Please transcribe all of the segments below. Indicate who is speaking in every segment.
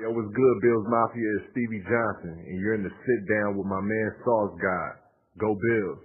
Speaker 1: Yo, what's good, Bills Mafia? It's Stevie Johnson, and you're in the sit down with my man Sauce God. Go Bills.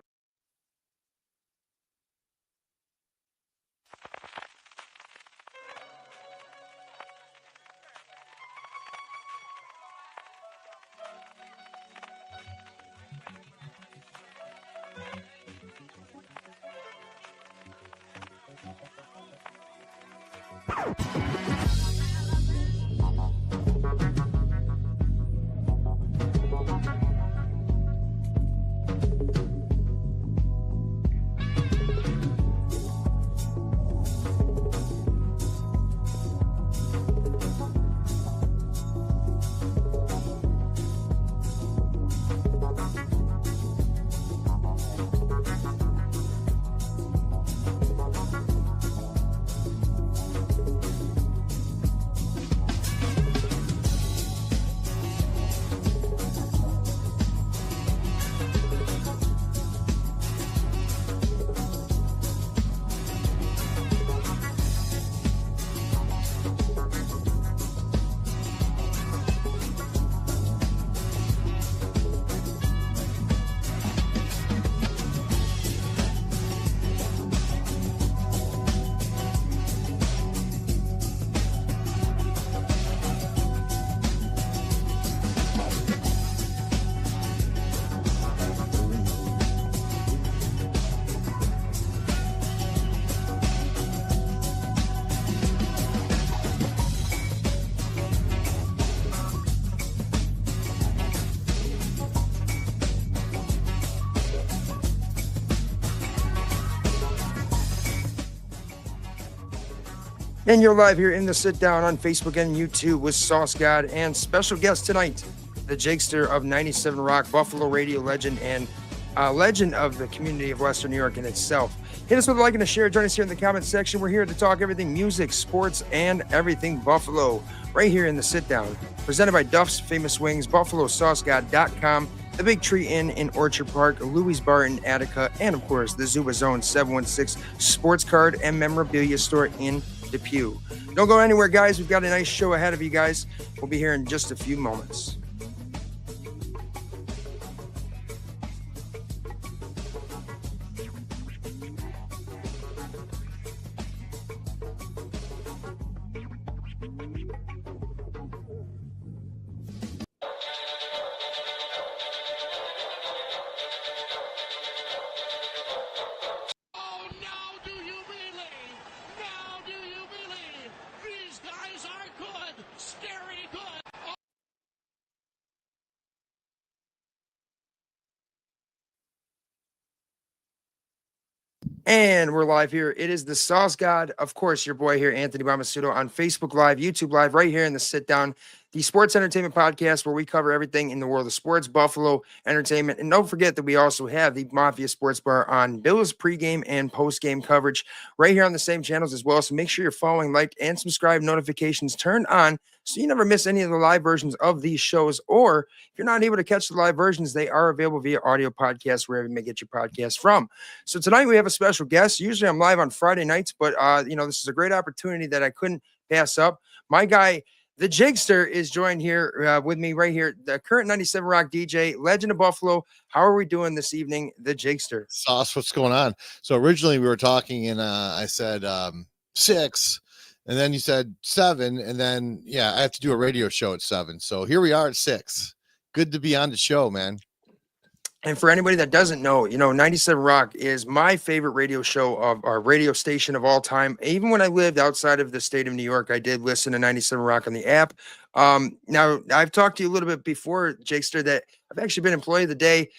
Speaker 2: And you're live here in the sit down on Facebook and YouTube with Sauce God and special guest tonight, the Jickster of 97 Rock, Buffalo radio legend and legend of the community of Western New York in itself. Hit us with a like and a share. Join us here in the comment section. We're here to talk everything music, sports, and everything Buffalo right here in the sit down. Presented by Duff's Famous Wings, BuffaloSauceGod.com, the Big Tree Inn in Orchard Park, Louie's Bar in Attica, and of course the Zubaz 716 Sports Card and Memorabilia Store in Depew. Don't go anywhere, guys. We've got a nice show ahead of you guys. We'll be here in just a few moments. And we're live here. It is the Sauce God, of course, your boy here, Anthony Bomasudo, on Facebook Live, YouTube Live, right here in the Sit Down, the sports entertainment podcast where we cover everything in the world of sports, Buffalo entertainment. And don't forget that we also have the Mafia Sports Bar on Bills pregame and postgame coverage right here on the same channels as well. So make sure you're following, like, and subscribe, notifications turned on so you never miss any of the live versions of these shows. Or if you're not able to catch the live versions, they are available via audio podcast wherever you may get your podcast from. So tonight we have a special guest. Usually I'm live on Friday nights, but this is a great opportunity that I couldn't pass up. My guy, the Jickster, is joined here with me right here, the current 97 Rock DJ, legend of Buffalo. How are we doing this evening, the Jickster?
Speaker 3: Sauce, what's going on? So originally we were talking and I said 6, and then you said 7, and then I have to do a radio show at 7. So here we are at 6. Good to be on the show, man.
Speaker 2: And for anybody that doesn't know, 97 Rock is my favorite radio show of our radio station of all time. Even when I lived outside of the state of New York, I did listen to 97 Rock on the app. Now, I've talked to you a little bit before, Jickster, that I've actually been employee of the day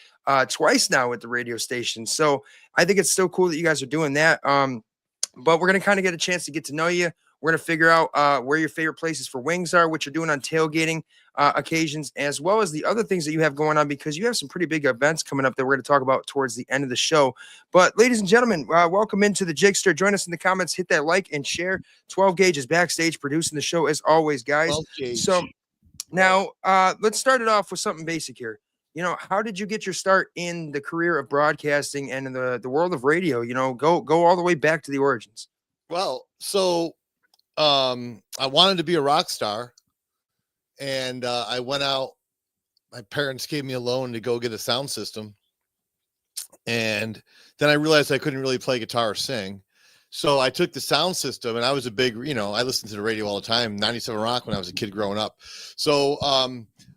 Speaker 2: twice now with the radio station. So I think it's still cool that you guys are doing that. But we're going to kind of get a chance to get to know you. We're going to figure out where your favorite places for wings are, what you're doing on tailgating occasions, as well as the other things that you have going on, because you have some pretty big events coming up that we're going to talk about towards the end of the show. But ladies and gentlemen, welcome into the Jickster. Join us in the comments, hit that like and share. 12 Gauge is backstage producing the show as always, guys. So now let's start it off with something basic here. How did you get your start in the career of broadcasting and in the world of radio? Go all the way back to the origins.
Speaker 3: Well, so I wanted to be a rock star, And I went out. My parents gave me a loan to go get a sound system. And then I realized I couldn't really play guitar or sing. So I took the sound system, and I was a big, I listened to the radio all the time, 97 Rock when I was a kid growing up. So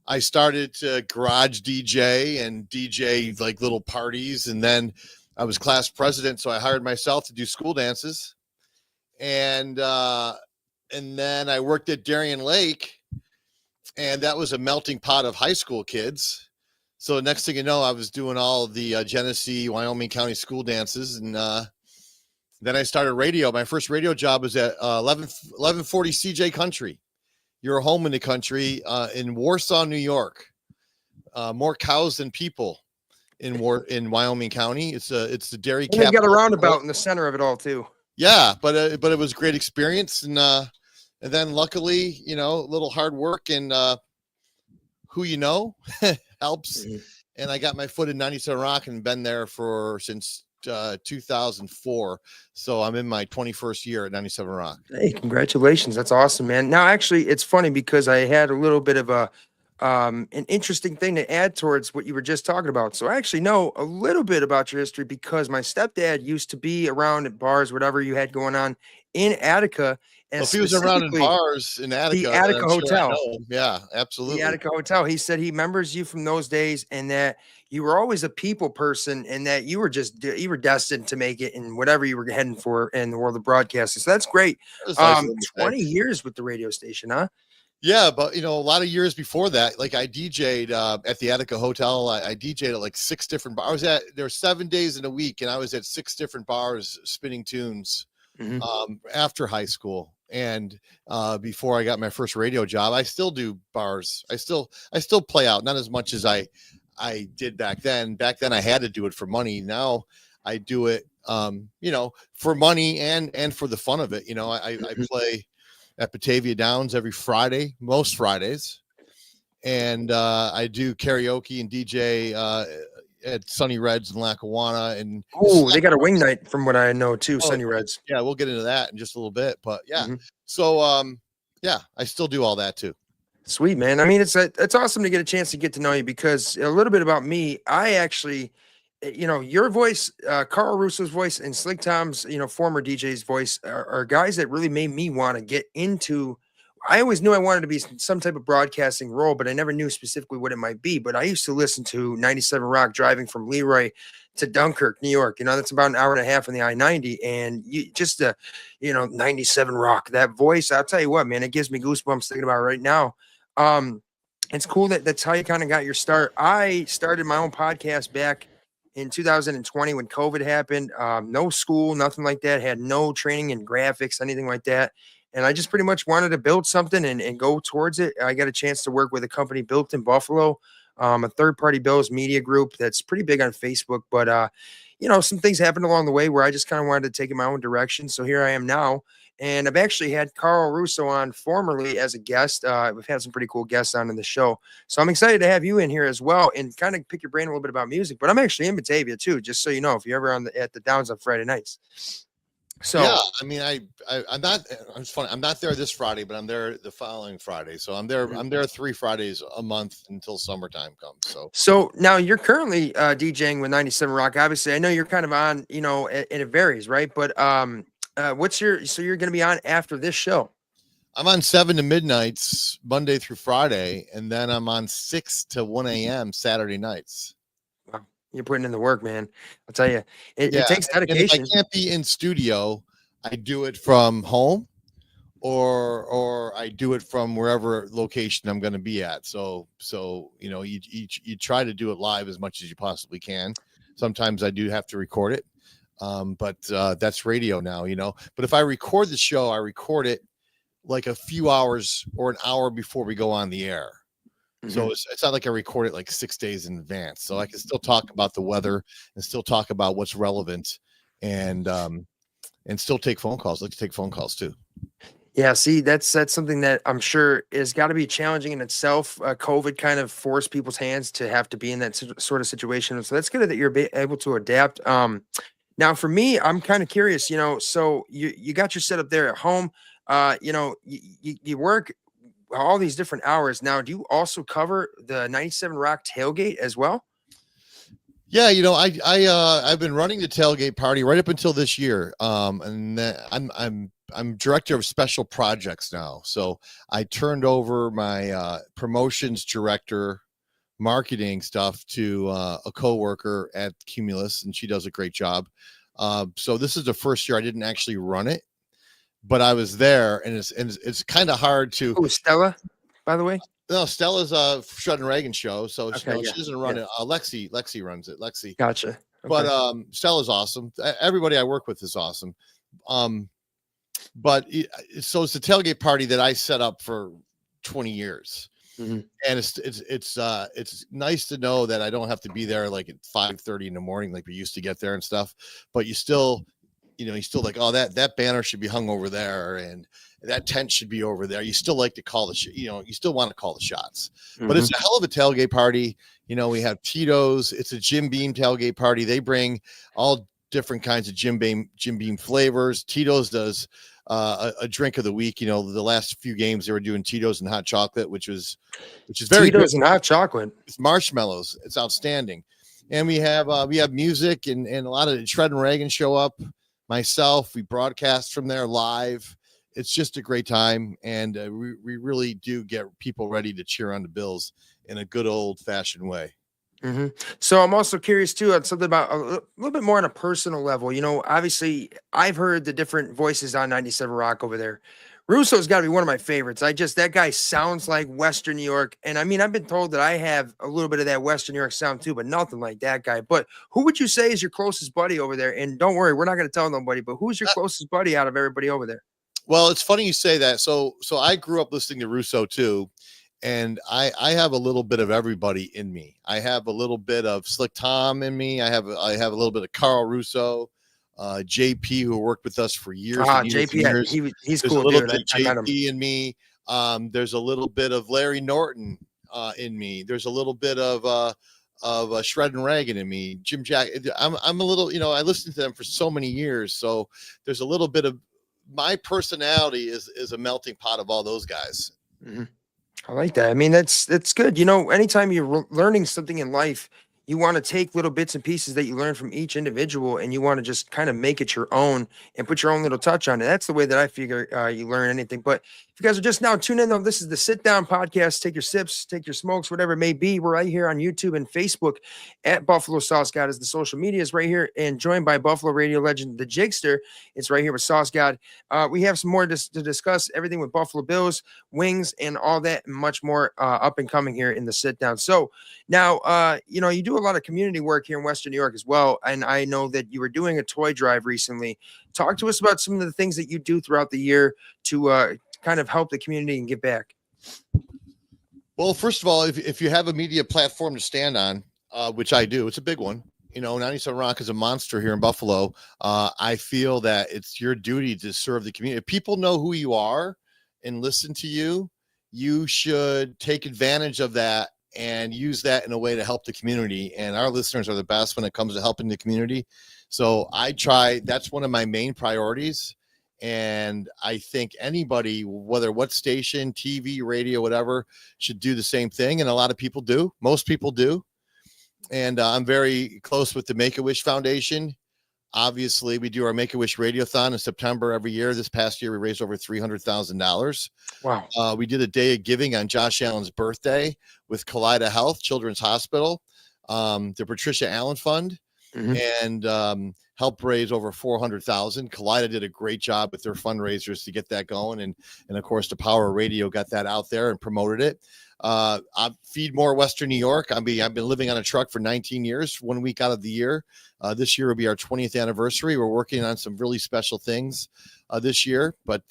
Speaker 3: I started to garage DJ and DJ like little parties. And then I was class president. So I hired myself to do school dances. And then I worked at Darien Lake, and that was a melting pot of high school kids. So the next thing you know, I was doing all of the Genesee, Wyoming County school dances. And then I started radio. My first radio job was at 1140 CJ Country. You're home in the country in Warsaw, New York. More cows than people in Wyoming County. It's the dairy capital.
Speaker 2: You got a roundabout in the center of it all too.
Speaker 3: Yeah, but it was a great experience. And then luckily, a little hard work and who helps. Mm-hmm. And I got my foot in 97 Rock and been there since 2004. So I'm in my 21st year at 97 Rock.
Speaker 2: Hey, congratulations. That's awesome, man. Now, actually, it's funny because I had a little bit of an interesting thing to add towards what you were just talking about. So I actually know a little bit about your history because my stepdad used to be around at bars, whatever you had going on in Attica. And
Speaker 3: if he was around in bars in Attica,
Speaker 2: the Attica Hotel.
Speaker 3: Sure, yeah, absolutely.
Speaker 2: The Attica Hotel. He said he remembers you from those days and that you were always a people person and that you were destined to make it in whatever you were heading for in the world of broadcasting. So that's great. Nice 20 years with the radio station, huh?
Speaker 3: Yeah, but a lot of years before that, like I DJ'd at the Attica Hotel. I DJ'd at like 6 different bars. There were 7 days in a week, and I was at 6 different bars spinning tunes after high school. And before I got my first radio job, I still do bars. I still play out, not as much as I did back then. Back then I had to do it for money. Now I do it, for money and for the fun of it. I play at Batavia Downs every Friday, most Fridays. And I do karaoke and DJ at Sunny Reds in Lackawanna. And
Speaker 2: they got a wing night from what I know too, Sunny Reds.
Speaker 3: Yeah, we'll get into that in just a little bit. But yeah, so I still do all that too.
Speaker 2: Sweet, man. I mean, it's awesome to get a chance to get to know you because a little bit about me, I actually, your voice, Carl Russo's voice and Slick Tom's, former DJ's voice are guys that really made me want to get into. I always knew I wanted to be some type of broadcasting role, but I never knew specifically what it might be. But I used to listen to 97 Rock driving from Leroy to Dunkirk, New York. That's about an hour and a half on the I-90. And 97 Rock, that voice, I'll tell you what, man, it gives me goosebumps thinking about it right now. It's cool that's how you kind of got your start. I started my own podcast back in 2020 when COVID happened. No school, nothing like that. Had no training in graphics, anything like that. And I just pretty much wanted to build something and go towards it. I got a chance to work with a company built in Buffalo, a third-party Bills media group that's pretty big on Facebook. But, some things happened along the way where I just kind of wanted to take it my own direction. So here I am now. And I've actually had Carl Russo on formerly as a guest. We've had some pretty cool guests on in the show. So I'm excited to have you in here as well and kind of pick your brain a little bit about music. But I'm actually in Batavia too, just so you know, if you're ever at the Downs on Friday nights. So
Speaker 3: yeah, I mean, I'm not. It's funny. I'm not there this Friday, but I'm there the following Friday. So I'm there. I'm there 3 Fridays a month until summertime comes.
Speaker 2: So now you're currently DJing with 97 Rock. Obviously, I know you're kind of on. And it varies, right? But so you're going to be on after this show?
Speaker 3: I'm on 7 to midnights Monday through Friday, and then I'm on 6 to 1 a.m. Saturday nights.
Speaker 2: Wow. You're putting in the work, man. I'll tell you, it takes dedication.
Speaker 3: And if I can't be in studio, I do it from home or I do it from wherever location I'm going to be at. So, you try to do it live as much as you possibly can. Sometimes I do have to record it. But that's radio now, but if I record the show, I record it like a few hours or an hour before we go on the air. So it's not like I record it like 6 days in advance. So I can still talk about the weather and still talk about what's relevant and still take phone calls. I like to take phone calls too.
Speaker 2: Yeah. See, that's something that I'm sure is got to be challenging in itself. COVID kind of forced people's hands to have to be in that sort of situation. So that's good that you're able to adapt. Now for me, I'm kind of curious, so you got your setup there at home, you work. all these different hours. Now, do you also cover the 97 Rock tailgate as well?
Speaker 3: Yeah, I've been running the tailgate party right up until this year. And then I'm director of special projects now. So I turned over my promotions director marketing stuff to a coworker at Cumulus, and she does a great job. So this is the first year I didn't actually run it, but I was there, and it's kind of hard to.
Speaker 2: Oh, Stella, by the way.
Speaker 3: No, Stella's a Shred and Reagan show, so
Speaker 2: Okay,
Speaker 3: she doesn't run it. Lexi runs it. Lexi.
Speaker 2: Gotcha. Okay.
Speaker 3: But Stella's awesome. Everybody I work with is awesome. So it's the tailgate party that I set up for 20 years.
Speaker 2: Mm-hmm.
Speaker 3: And it's nice to know that I don't have to be there like at 5:30 in the morning like we used to get there and stuff. But you still like, oh, that banner should be hung over there, and that tent should be over there. You still like to call you still want to call the shots. Mm-hmm. But it's a hell of a tailgate party. We have Tito's. It's a Jim Beam tailgate party. They bring all different kinds of Jim Beam flavors. Tito's does a drink of the week. The last few games they were doing Tito's and hot chocolate, which is very
Speaker 2: Tito's
Speaker 3: good.
Speaker 2: And hot chocolate.
Speaker 3: It's marshmallows. It's outstanding. And we have music and a lot of Shred and Reagan show up. Myself, we broadcast from there live. It's just a great time, and we really do get people ready to cheer on the Bills in a good old-fashioned way.
Speaker 2: Mm-hmm. So I'm also curious too on something about a little bit more on a personal level. Obviously I've heard the different voices on 97 Rock over there. Russo's got to be one of my favorites. That guy sounds like Western New York. And I mean, I've been told that I have a little bit of that Western New York sound too, but nothing like that guy. But who would you say is your closest buddy over there? And don't worry, we're not going to tell nobody, but who's your closest buddy out of everybody over there?
Speaker 3: Well, it's funny you say that. So I grew up listening to Russo too. And I have a little bit of everybody in me. I have a little bit of Slick Tom in me. I have a little bit of Carl Russo. JP, who worked with us for years.
Speaker 2: JP, he's
Speaker 3: There's
Speaker 2: cool.
Speaker 3: a little
Speaker 2: Dude.
Speaker 3: bit of JP in me. There's a little bit of Larry Norton in me. There's a little bit of Shred and Reagan in me. Jim Jack. I'm a little, I listened to them for so many years. So there's a little bit of my personality is a melting pot of all those guys.
Speaker 2: Mm-hmm. I like that. I mean, that's good. Anytime you're learning something in life, you want to take little bits and pieces that you learn from each individual, and you want to just kind of make it your own and put your own little touch on it. That's the way that I figure you learn anything. But if you guys are just now tuning in, though, this is the Sit Down Podcast. Take your sips, take your smokes, whatever it may be. We're right here on YouTube and Facebook at Buffalo Sauce God as the social media is right here, and joined by Buffalo radio legend, the Jickster. It's right here with Sauce God. We have some more to discuss, everything with Buffalo Bills, wings, and all that, and much more up and coming here in the Sit Down. So now, you do a lot of community work here in Western New York as well. And I know that you were doing a toy drive recently. Talk to us about some of the things that you do throughout the year to kind of help the community and give back.
Speaker 3: Well, first of all, if you have a media platform to stand on, which I do, it's a big one. 97 Rock is a monster here in Buffalo. I feel that it's your duty to serve the community. If people know who you are and listen to you, you should take advantage of that and use that in a way to help the community. And our listeners are the best when it comes to helping the community. So that's one of my main priorities. And I think anybody, whether what station, TV, radio, whatever, should do the same thing. And a lot of people do. Most people do. And I'm very close with the Make-A-Wish Foundation. Obviously, we do our Make-A-Wish Radiothon in September every year. This past year, we raised over $300,000.
Speaker 2: Wow.
Speaker 3: We did a day of giving on Josh Allen's birthday with Kaleida Health Children's Hospital, the Patricia Allen Fund, and helped raise over $400,000. Kaleida did a great job with their fundraisers to get that going. And of course, the Power of Radio got that out there and promoted it. I feed more Western New York. I've been living on a truck for 19 years, 1 week out of the year. This year will be our 20th anniversary. We're working on some really special things this year, but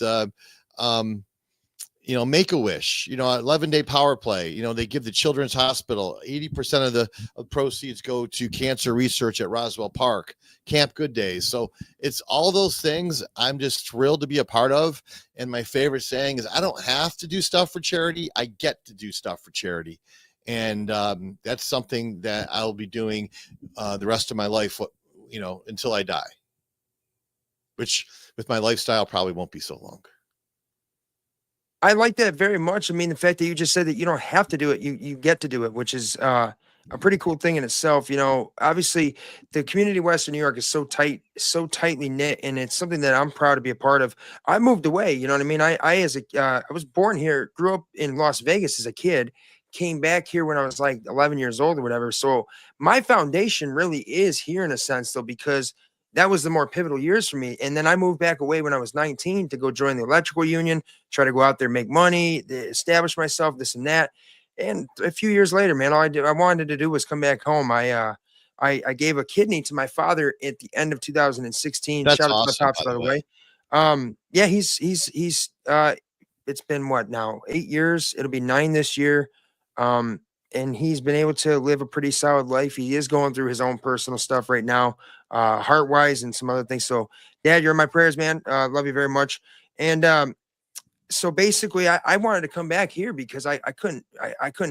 Speaker 3: Make-A-Wish, 11-day power play. They give the Children's Hospital 80% of the proceeds go to cancer research at Roswell Park, Camp Good Days. So it's all those things I'm just thrilled to be a part of. And my favorite saying is, I don't have to do stuff for charity. I get to do stuff for charity. And that's something that I'll be doing the rest of my life, until I die, which with my lifestyle probably won't be so long.
Speaker 2: I like that very much. I mean, the fact that you just said that you don't have to do it, you get to do it, which is a pretty cool thing in itself. You know, obviously the community of Western New York is so tight, so tightly knit, and it's something that I'm proud to be a part of. I moved away, you know what I mean? I was born here, grew up in Las Vegas as a kid, came back here when I was like 11 years old or whatever. So my foundation really is here in a sense, though, because that was the more pivotal years for me. And then I moved back away when I was 19 to go join the electrical union, try to go out there, make money, establish myself, this and that. And a few years later, man, I wanted to do was come back home. I gave a kidney to my father at the end of 2016.
Speaker 3: That's
Speaker 2: Shout out to my
Speaker 3: awesome,
Speaker 2: pops,
Speaker 3: by
Speaker 2: by
Speaker 3: the
Speaker 2: the
Speaker 3: way.
Speaker 2: way. Yeah, he's it's been what now, 8 years. It'll be 9 this year. And he's been able to live a pretty solid life. He is going through his own personal stuff right now, heart wise and some other things. So, Dad, you're in my prayers, man. Love you very much. And so basically I wanted to come back here because I couldn't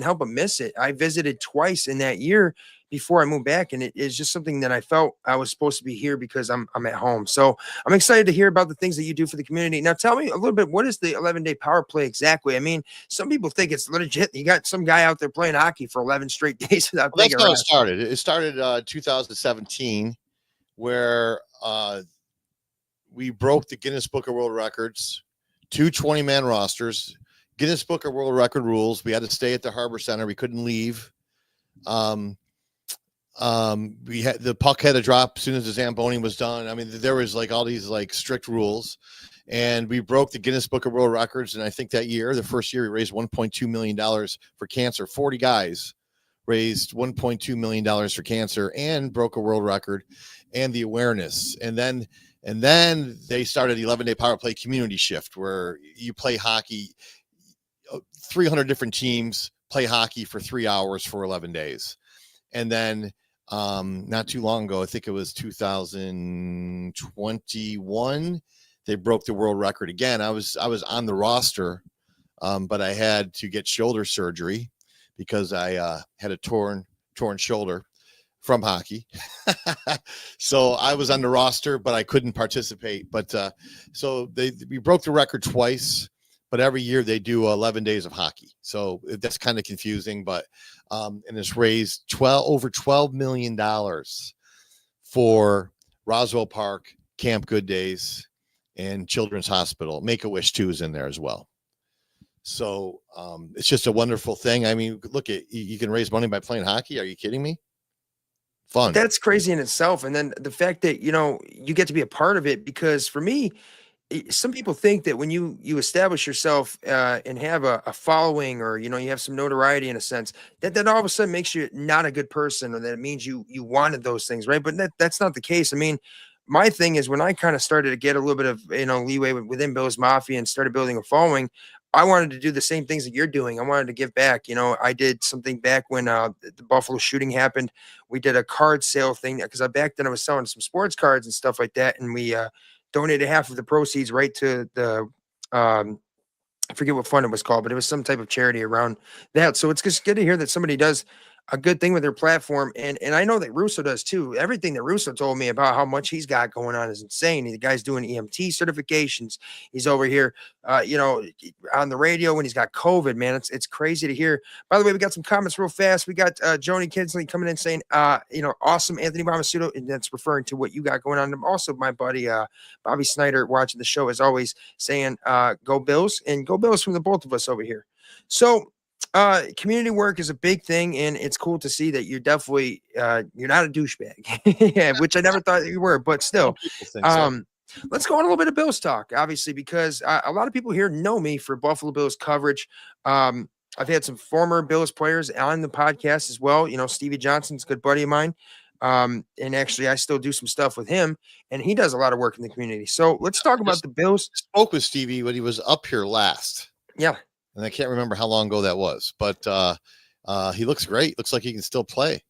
Speaker 2: help but miss it. I visited twice in that year before I moved back, and it is just something that I felt I was supposed to be here because I'm at home. So I'm excited to hear about the things that you do for the community. Now tell me a little bit, what is the 11-day power play exactly? I mean, some people think it's legit. You got some guy out there playing hockey for 11 straight days without
Speaker 3: Well, that's
Speaker 2: taking a
Speaker 3: how it
Speaker 2: rest.
Speaker 3: started. It started 2017, where we broke the Guinness Book of World Records, 2 20-man rosters. Guinness Book of World Record rules. We had to stay at the Harbor Center. We couldn't leave. We had the puck had to drop as soon as the Zamboni was done. I mean, there was like all these like strict rules, and we broke the Guinness Book of World Records. And I think that year, the first year, we raised $1.2 million for cancer. 40 guys raised $1.2 million for cancer and broke a world record, and the awareness. And then they started the 11-day power play community shift, where you play hockey. 300 different teams play hockey for 3 hours for 11 days. And then not too long ago, I think it was 2021, they broke the world record again. I was on the roster, but I had to get shoulder surgery because I had a torn shoulder from hockey. So I was on the roster, but I couldn't participate. But so we broke the record twice, but every year they do 11 days of hockey. So that's kind of confusing, but and it's raised over $12 million for Roswell Park, Camp Good Days, and Children's Hospital. Make-A-Wish 2 is in there as well. So it's just a wonderful thing. I mean, look, you can raise money by playing hockey. Are you kidding me? Fun.
Speaker 2: That's crazy in itself. And then the fact that, you know, you get to be a part of it, because for me, some people think that when you establish yourself and have a following, or you know, you have some notoriety in a sense, that all of a sudden makes you not a good person, or that it means you wanted those things, right? But that's not the case. I mean, my thing is, when I kind of started to get a little bit of, you know, leeway within Bill's Mafia and started building a following, I wanted to do the same things that you're doing. I wanted to give back. You know, I did something back when the Buffalo shooting happened. We did a card sale thing because back then I was selling some sports cards and stuff like that, and we donated half of the proceeds right to the I forget what fund it was called, but it was some type of charity around that. So it's just good to hear that somebody does a good thing with their platform. And I know that Russo does too. Everything that Russo told me about how much he's got going on is insane. The guy's doing EMT certifications. He's over here, you know, on the radio when he's got COVID, man. It's crazy to hear. By the way, we got some comments real fast. We got Joni Kinsley coming in saying, you know, awesome Anthony Bomasudo, and that's referring to what you got going on. And also my buddy Bobby Snyder watching the show, as always, saying go Bills, and go Bills from the both of us over here. So community work is a big thing, and it's cool to see that you're definitely you're not a douchebag. Yeah, which I never thought you were, but still. Let's go on a little bit of Bills talk, obviously, because a lot of people here know me for Buffalo Bills coverage. I've had some former Bills players on the podcast as well. You know, Stevie Johnson's a good buddy of mine. And actually I still do some stuff with him, and he does a lot of work in the community. So let's talk about the Bills.
Speaker 3: Spoke with Stevie when he was up here last.
Speaker 2: Yeah.
Speaker 3: And I can't remember how long ago that was, but he looks great. Looks like he can still play.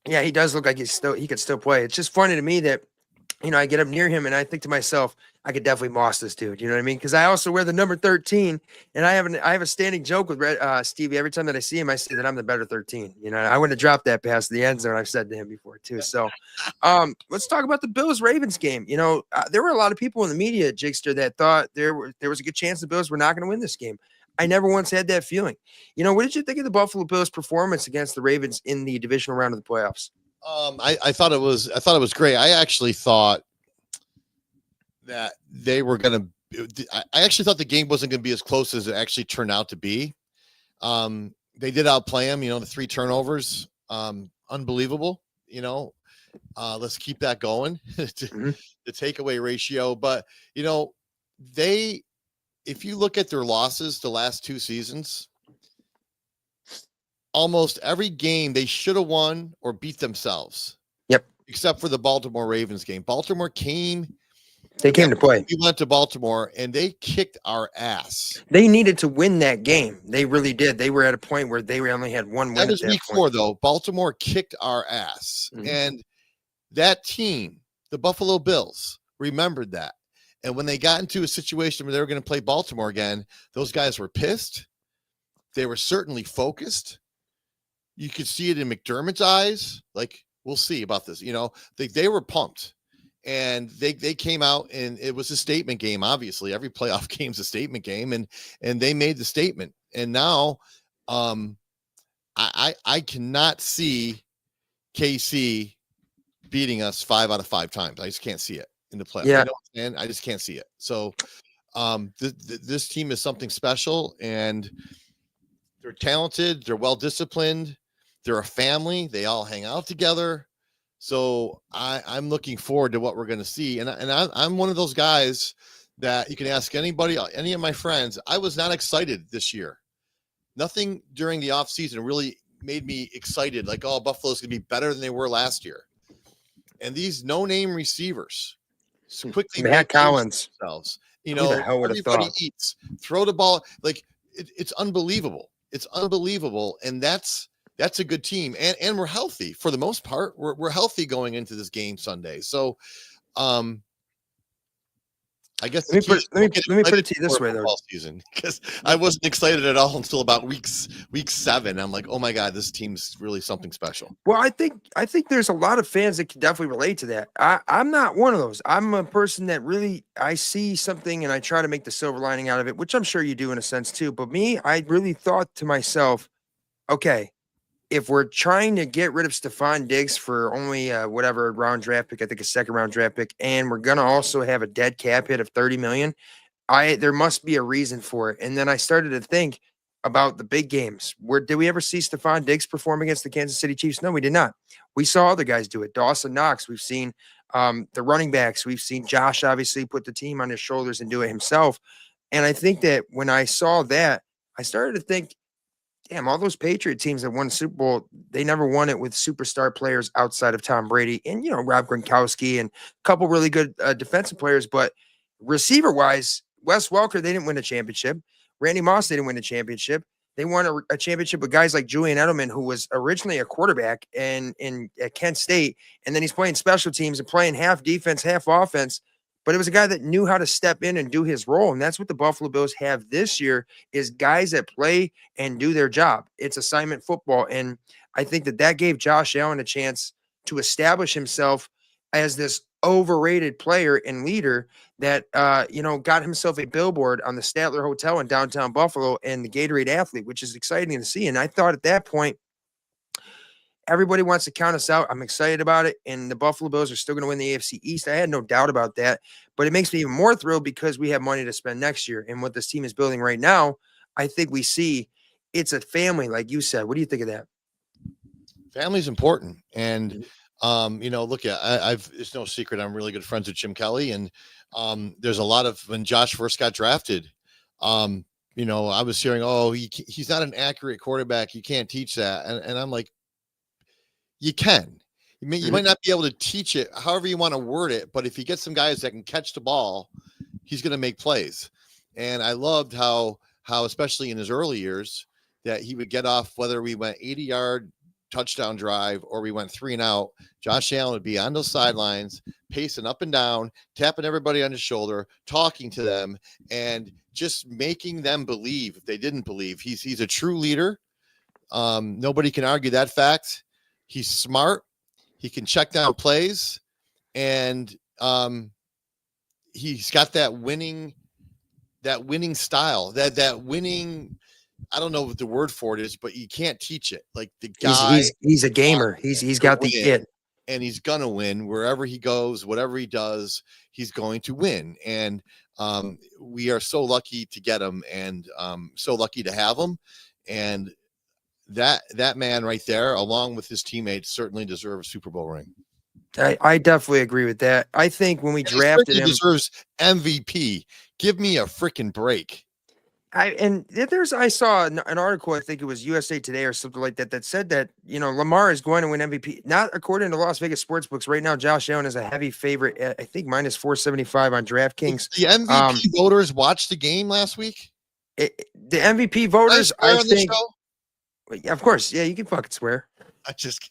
Speaker 2: Yeah, he does look like he could still play. It's just funny to me that I get up near him and I think to myself, I could definitely boss this dude. You know what I mean? Because I also wear the number 13, and I have a standing joke with Stevie. Every time that I see him, I say that I'm the better 13. I wouldn't have dropped that past the end zone. I've said to him before too. So, let's talk about the Bills Ravens game. There were a lot of people in the media, Jickster, that thought there was a good chance the Bills were not going to win this game. I never once had that feeling. What did you think of the Buffalo Bills' performance against the Ravens in the divisional round of the playoffs?
Speaker 3: I thought it was great. I actually thought that they were going to. I actually thought the game wasn't going to be as close as it actually turned out to be. They did outplay them. The 3 turnovers, unbelievable. Let's keep that going. The takeaway ratio, but if you look at their losses the last 2 seasons, almost every game they should have won or beat themselves.
Speaker 2: Yep.
Speaker 3: Except for the Baltimore Ravens game. Baltimore came.
Speaker 2: They came to play.
Speaker 3: We went to Baltimore and they kicked our ass.
Speaker 2: They needed to win that game. They really did. They were at a point where they only had one win.
Speaker 3: That was week 4, though. Baltimore kicked our ass. Mm-hmm. And that team, the Buffalo Bills, remembered that. And when they got into a situation where they were going to play Baltimore again, those guys were pissed. They were certainly focused. You could see it in McDermott's eyes. Like, we'll see about this. They were pumped. And they came out, and it was a statement game. Obviously, every playoff game's a statement game, and they made the statement. And now, I cannot see KC beating us 5 out of 5 times. I just can't see it in the playoffs.
Speaker 2: Yeah.
Speaker 3: I just can't see it. So, this team is something special, and they're talented. They're well disciplined. They're a family. They all hang out together. So I'm looking forward to what we're going to see. And I'm one of those guys that you can ask anybody, any of my friends. I was not excited this year. Nothing during the offseason really made me excited. Like, oh, Buffalo's going to be better than they were last year. And these no-name receivers quickly
Speaker 2: Matt Collins
Speaker 3: themselves.
Speaker 2: Everybody
Speaker 3: eats. Throw the ball. Like, it's unbelievable. It's unbelievable. And that's a good team, and we're healthy for the most part. We're healthy going into this game Sunday. So, I guess
Speaker 2: let me put it to you this way, though,
Speaker 3: season, because I wasn't excited at all until about week 7. I'm like, oh my god, this team's really something special.
Speaker 2: Well, I think there's a lot of fans that can definitely relate to that. I'm not one of those. I'm a person that really, I see something and I try to make the silver lining out of it, which I'm sure you do in a sense too. But me, I really thought to myself, okay, if we're trying to get rid of Stephon Diggs for only whatever round draft pick, I think a 2nd round draft pick, and we're gonna also have a dead cap hit of $30 million, there must be a reason for it. And then I started to think about the big games. Did we ever see Stephon Diggs perform against the Kansas City Chiefs? No, we did not. We saw other guys do it. Dawson Knox. We've seen the running backs. We've seen Josh obviously put the team on his shoulders and do it himself. And I think that when I saw that, I started to think, damn, all those Patriot teams that won the Super Bowl, they never won it with superstar players outside of Tom Brady and, Rob Gronkowski and a couple really good defensive players. But receiver-wise, Wes Welker, they didn't win a championship. Randy Moss, they didn't win a championship. They won a championship with guys like Julian Edelman, who was originally a quarterback at Kent State, and then he's playing special teams and playing half defense, half offense. But it was a guy that knew how to step in and do his role. And that's what the Buffalo Bills have this year is guys that play and do their job. It's assignment football. And I think that gave Josh Allen a chance to establish himself as this overrated player and leader that, got himself a billboard on the Statler Hotel in downtown Buffalo and the Gatorade Athlete, which is exciting to see. And I thought at that point, everybody wants to count us out. I'm excited about it. And the Buffalo Bills are still going to win the AFC East. I had no doubt about that. But it makes me even more thrilled because we have money to spend next year. And what this team is building right now, I think we see it's a family, like you said. What do you think of that?
Speaker 3: Family's important. And, look, it's no secret. I'm really good friends with Jim Kelly. And there's a lot of, when Josh first got drafted, I was hearing, he's not an accurate quarterback. You can't teach that. And I'm like, you can. You might not be able to teach it however you want to word it, but if you get some guys that can catch the ball, he's going to make plays. And I loved how especially in his early years that he would get off, whether we went 80-yard touchdown drive or we went 3 and out, Josh Allen would be on those sidelines, pacing up and down, tapping everybody on the shoulder, talking to them, and just making them believe if they didn't believe. He's a true leader. Nobody can argue that fact. He's smart. He can check down plays, and he's got that winning style, that winning. I don't know what the word for it is, but you can't teach it. Like the guy,
Speaker 2: he's a gamer. He's got the it,
Speaker 3: and he's gonna win wherever he goes, whatever he does. He's going to win, and we are so lucky to get him, and so lucky to have him, and that man right there, along with his teammates, certainly deserves a Super Bowl ring.
Speaker 2: I definitely agree with that. I think when we drafted him,
Speaker 3: deserves MVP. Give me a freaking break.
Speaker 2: I saw an article, I think it was USA Today or something like that, that said that, Lamar is going to win MVP. Not according to Las Vegas sportsbooks. Right now, Josh Allen is a heavy favorite at, I think, minus 475 on DraftKings.
Speaker 3: The MVP voters watched the game last week?
Speaker 2: The MVP voters, I think. Of course. Yeah, you can fucking swear.
Speaker 3: I'm just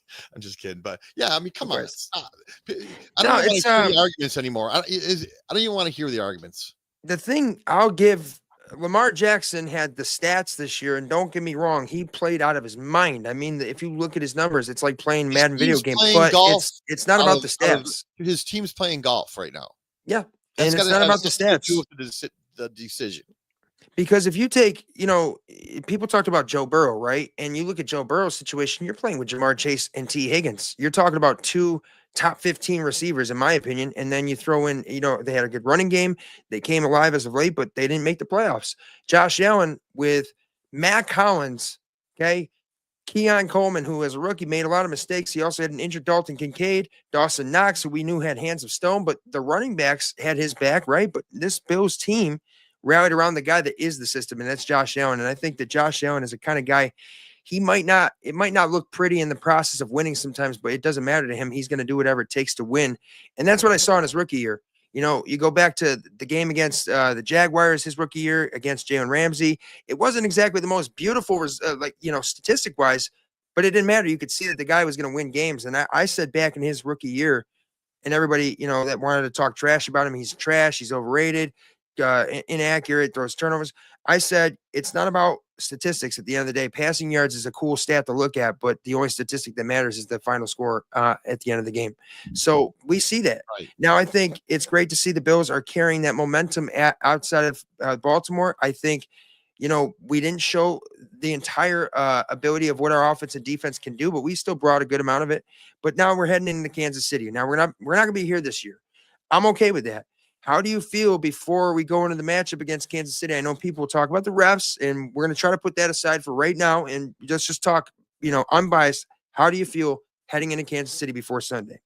Speaker 3: kidding. But yeah, I mean, come on. Stop. I don't want to hear the arguments anymore. I don't even want to hear the arguments.
Speaker 2: The thing I'll give, Lamar Jackson had the stats this year, and don't get me wrong, he played out of his mind. I mean, if you look at his numbers, it's like playing Madden video game, but it's not about the stats.
Speaker 3: His team's playing golf right now.
Speaker 2: Yeah, and it's not about the stats.
Speaker 3: The decision.
Speaker 2: Because if you take, people talked about Joe Burrow, right? And you look at Joe Burrow's situation, you're playing with Jamar Chase and T. Higgins. You're talking about 2 top 15 receivers, in my opinion. And then you throw in, they had a good running game. They came alive as of late, but they didn't make the playoffs. Josh Allen with Matt Collins, okay? Keon Coleman, who as a rookie made a lot of mistakes. He also had an injured Dalton Kincaid, Dawson Knox, who we knew had hands of stone, but the running backs had his back, right? But this Bills team rallied around the guy that is the system, and that's Josh Allen. And I think that Josh Allen is the kind of guy, it might not look pretty in the process of winning sometimes, but it doesn't matter to him. He's going to do whatever it takes to win. And that's what I saw in his rookie year. You go back to the game against the Jaguars, his rookie year against Jalen Ramsey. It wasn't exactly the most beautiful, statistic wise, but it didn't matter. You could see that the guy was going to win games. And I said back in his rookie year, and everybody, that wanted to talk trash about him, he's trash, he's overrated, inaccurate, throws turnovers. I said it's not about statistics at the end of the day. Passing yards is a cool stat to look at, but the only statistic that matters is the final score at the end of the game. So we see that. Right. Now I think it's great to see the Bills are carrying that momentum outside of Baltimore. I think, we didn't show the entire ability of what our offense and defense can do, but we still brought a good amount of it. But now we're heading into Kansas City. Now we're not going to be here this year. I'm okay with that. How do you feel before we go into the matchup against Kansas City? I know people talk about the refs, and we're going to try to put that aside for right now and just talk, unbiased. How do you feel heading into Kansas City before Sunday?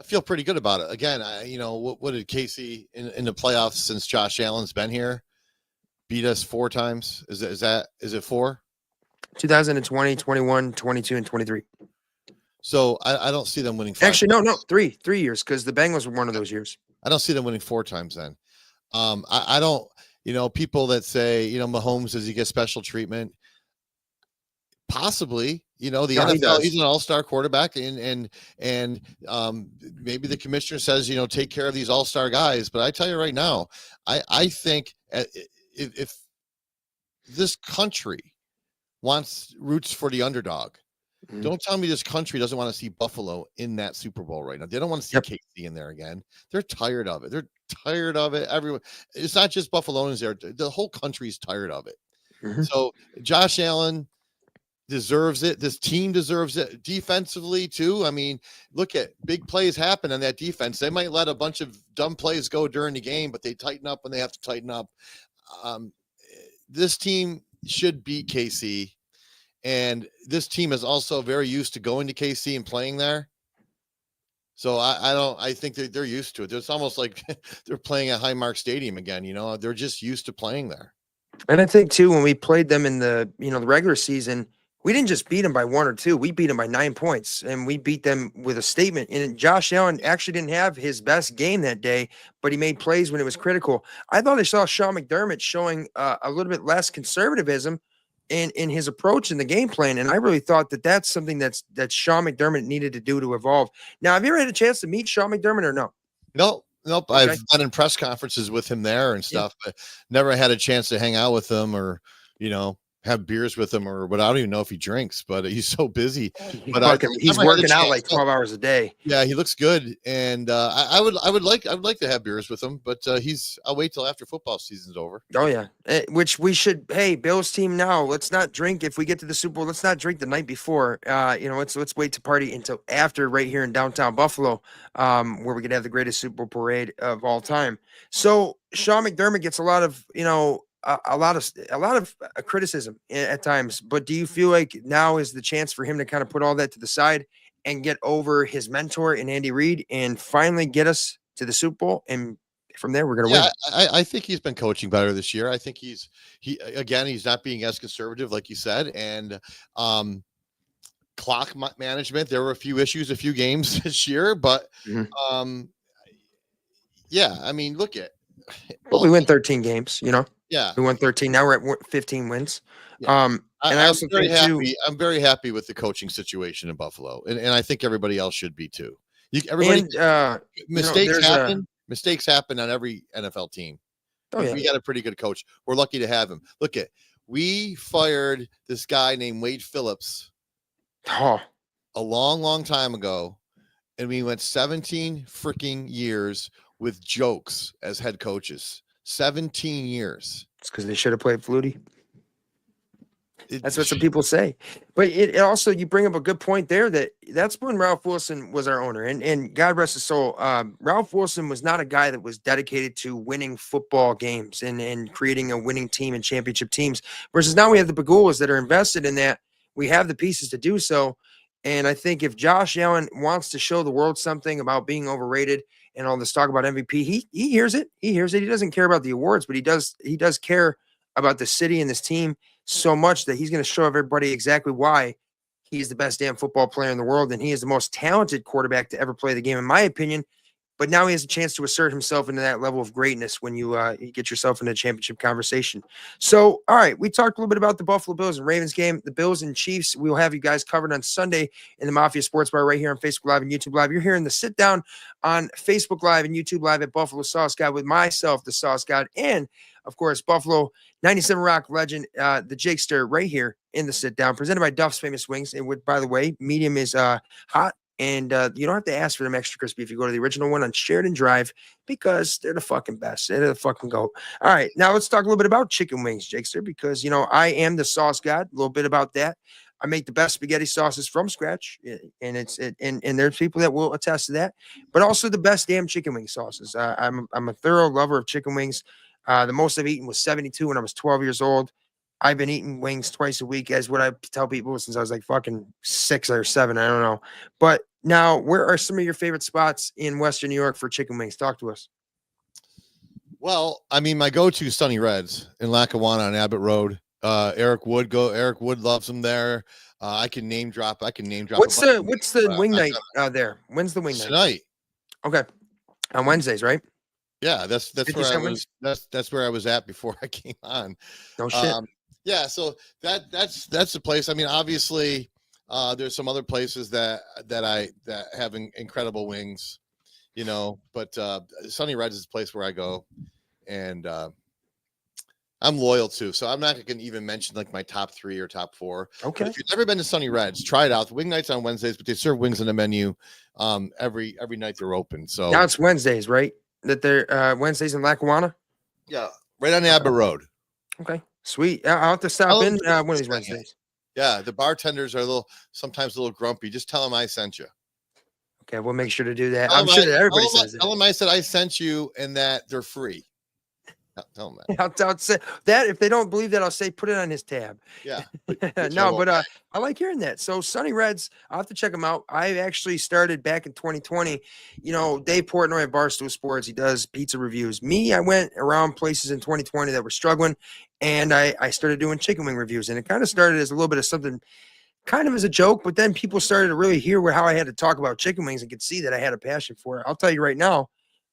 Speaker 3: I feel pretty good about it. Again, what did Casey in the playoffs since Josh Allen's been here beat us 4 times? Is it 4? 2020,
Speaker 2: 21, 22, and 23.
Speaker 3: So I don't see them winning 5.
Speaker 2: Actually, no, 3 years, because the Bengals were one of those years.
Speaker 3: I don't see them winning 4 times then. I don't, people that say, Mahomes, does he get special treatment? Possibly, the NFL, he's an all-star quarterback and maybe the commissioner says, take care of these all-star guys. But I tell you right now, I think if this country roots for the underdog, don't tell me this country doesn't want to see Buffalo in that Super Bowl right now. They don't want to see KC in there again. They're tired of it. They're tired of it. Everyone. It's not just Buffalonians there. The whole country's tired of it. Mm-hmm. So Josh Allen deserves it. This team deserves it defensively too. I mean, look at big plays happen on that defense. They might let a bunch of dumb plays go during the game, but they tighten up when they have to tighten up. This team should beat KC. And this team is also very used to going to KC and playing there. So I think they're used to it. It's almost like they're playing at Highmark Stadium again. They're just used to playing there.
Speaker 2: And I think too, when we played them in the, the regular season, we didn't just beat them by 1 or 2. We beat them by 9 points, and we beat them with a statement. And Josh Allen actually didn't have his best game that day, but he made plays when it was critical. I thought I saw Sean McDermott showing a little bit less conservatism in his approach and the game plan. And I really thought that that's something that Sean McDermott needed to do to evolve. Now, have you ever had a chance to meet Sean McDermott or no?
Speaker 3: Nope.
Speaker 2: Okay.
Speaker 3: I've been in press conferences with him there and stuff, but never had a chance to hang out with him or, have beers with him or what. I don't even know if he drinks, but he's so busy. But
Speaker 2: he's working out like 12 hours a day.
Speaker 3: Yeah, he looks good, and I would like to have beers with him, but I'll wait till after football season's over.
Speaker 2: Oh yeah, which we should. Hey, Bills team, now let's not drink if we get to the Super Bowl. Let's not drink the night before. Let's wait to party until after, right here in downtown Buffalo, where we could have the greatest Super Bowl parade of all time. So Sean McDermott gets a lot of a lot of criticism at times, but do you feel like now is the chance for him to kind of put all that to the side and get over his mentor in Andy Reid and finally get us to the Super Bowl? And from there, we're going to win.
Speaker 3: I think he's been coaching better this year. I think he's not being as conservative, like you said, and clock management. There were a few issues, a few games this year, but I mean, look at.
Speaker 2: Well, we win 13 games,
Speaker 3: Yeah,
Speaker 2: we won 13. Now we're at 15 wins.
Speaker 3: Yeah.
Speaker 2: And I also think too,
Speaker 3: I'm very happy with the coaching situation in Buffalo, and I think everybody else should be too. Mistakes happen. Mistakes happen on every NFL team.
Speaker 2: Oh, yeah.
Speaker 3: We got a pretty good coach. We're lucky to have him. We fired this guy named Wade Phillips a long, long time ago, and we went 17 freaking years with jokes as head coaches. 17 years.
Speaker 2: It's because they should have played Flutie. That's what some people say. But it also, you bring up a good point there that's when Ralph Wilson was our owner. And God rest his soul, Ralph Wilson was not a guy that was dedicated to winning football games and creating a winning team and championship teams. Versus now we have the Pagulas that are invested in that. We have the pieces to do so. And I think if Josh Allen wants to show the world something about being overrated and all this talk about MVP, he hears it. He hears it. He doesn't care about the awards, but he does care about the city and this team so much that he's going to show everybody exactly why he's the best damn football player in the world. And he is the most talented quarterback to ever play the game, in my opinion. But now he has a chance to assert himself into that level of greatness when you get yourself in a championship conversation. So, all right, we talked a little bit about the Buffalo Bills and Ravens game, the Bills and Chiefs. We'll have you guys covered on Sunday in the Mafia Sports Bar right here on Facebook Live and YouTube Live. You're hearing the sit down on Facebook Live and YouTube Live at Buffalo Sauce God with myself, the Sauce God, and of course, Buffalo 97 Rock legend, the Jickster, right here in the sit down, presented by Duff's Famous Wings. And by the way, medium is hot. And you don't have to ask for them extra crispy if you go to the original one on Sheridan Drive, because they're the fucking best. They're the fucking goat. All right, now let's talk a little bit about chicken wings, Jickster, because, I am the sauce god. A little bit about that. I make the best spaghetti sauces from scratch, and there's people that will attest to that, but also the best damn chicken wing sauces. I'm a thorough lover of chicken wings. The most I've eaten was 72 when I was 12 years old. I've been eating wings twice a week, as what I tell people since I was like fucking 6 or 7. I don't know. But now, where are some of your favorite spots in Western New York for chicken wings? Talk to us.
Speaker 3: Well, I mean, my go-to is Sunny Reds in Lackawanna on Abbott Road. Eric Wood loves them there. I can name drop. What's
Speaker 2: the wing night there? When's the wing night?
Speaker 3: Tonight.
Speaker 2: Okay. On Wednesdays, right?
Speaker 3: Yeah, that's where I was. That's where I was at before I came on.
Speaker 2: No shit.
Speaker 3: Yeah, so that's the place. I mean, obviously, there's some other places that have incredible wings, but Sunny Reds is the place where I go, and I'm loyal to. So I'm not going to even mention like my top 3 or top 4.
Speaker 2: Okay.
Speaker 3: But if you've never been to Sunny Reds, try it out. The wing night's on Wednesdays, but they serve wings on the menu every night they're open. So
Speaker 2: now it's Wednesdays, right? That they're Wednesdays in Lackawanna.
Speaker 3: Yeah, right on the Abbott Road.
Speaker 2: Okay, sweet. I'll have to stop in one of these Wednesdays.
Speaker 3: Yeah, the bartenders are sometimes a little grumpy. Just tell them I sent you.
Speaker 2: Okay, we'll make sure to do that. I'm sure that everybody says it.
Speaker 3: Tell them I said I sent you and that they're free. Tell them
Speaker 2: that. I'll say that. If they don't believe that, I'll say put it on his tab.
Speaker 3: Yeah.
Speaker 2: No, but I like hearing that. So Sunny Reds, I'll have to check them out. I actually started back in 2020. Dave Portnoy at Barstool Sports, he does pizza reviews. I went around places in 2020 that were struggling, and I started doing chicken wing reviews. And it kind of started as a little bit of something kind of as a joke, but then people started to really hear how I had to talk about chicken wings and could see that I had a passion for it. I'll tell you right now,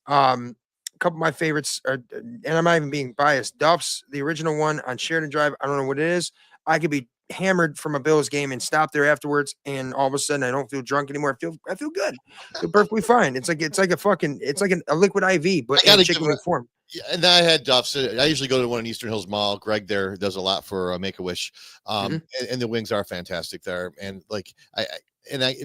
Speaker 2: a couple of my favorites are, and I'm not even being biased, Duff's, the original one on Sheridan Drive. I don't know what it is. I could be hammered from a Bills game and stop there afterwards, and all of a sudden I don't feel drunk anymore. I feel good. I feel perfectly fine. It's like a liquid IV, but
Speaker 3: I gotta
Speaker 2: in
Speaker 3: give
Speaker 2: chicken wing form.
Speaker 3: Yeah, and I had Duff's. I usually go to one in Eastern Hills Mall. Greg there does a lot for Make-A-Wish, and the wings are fantastic there. And like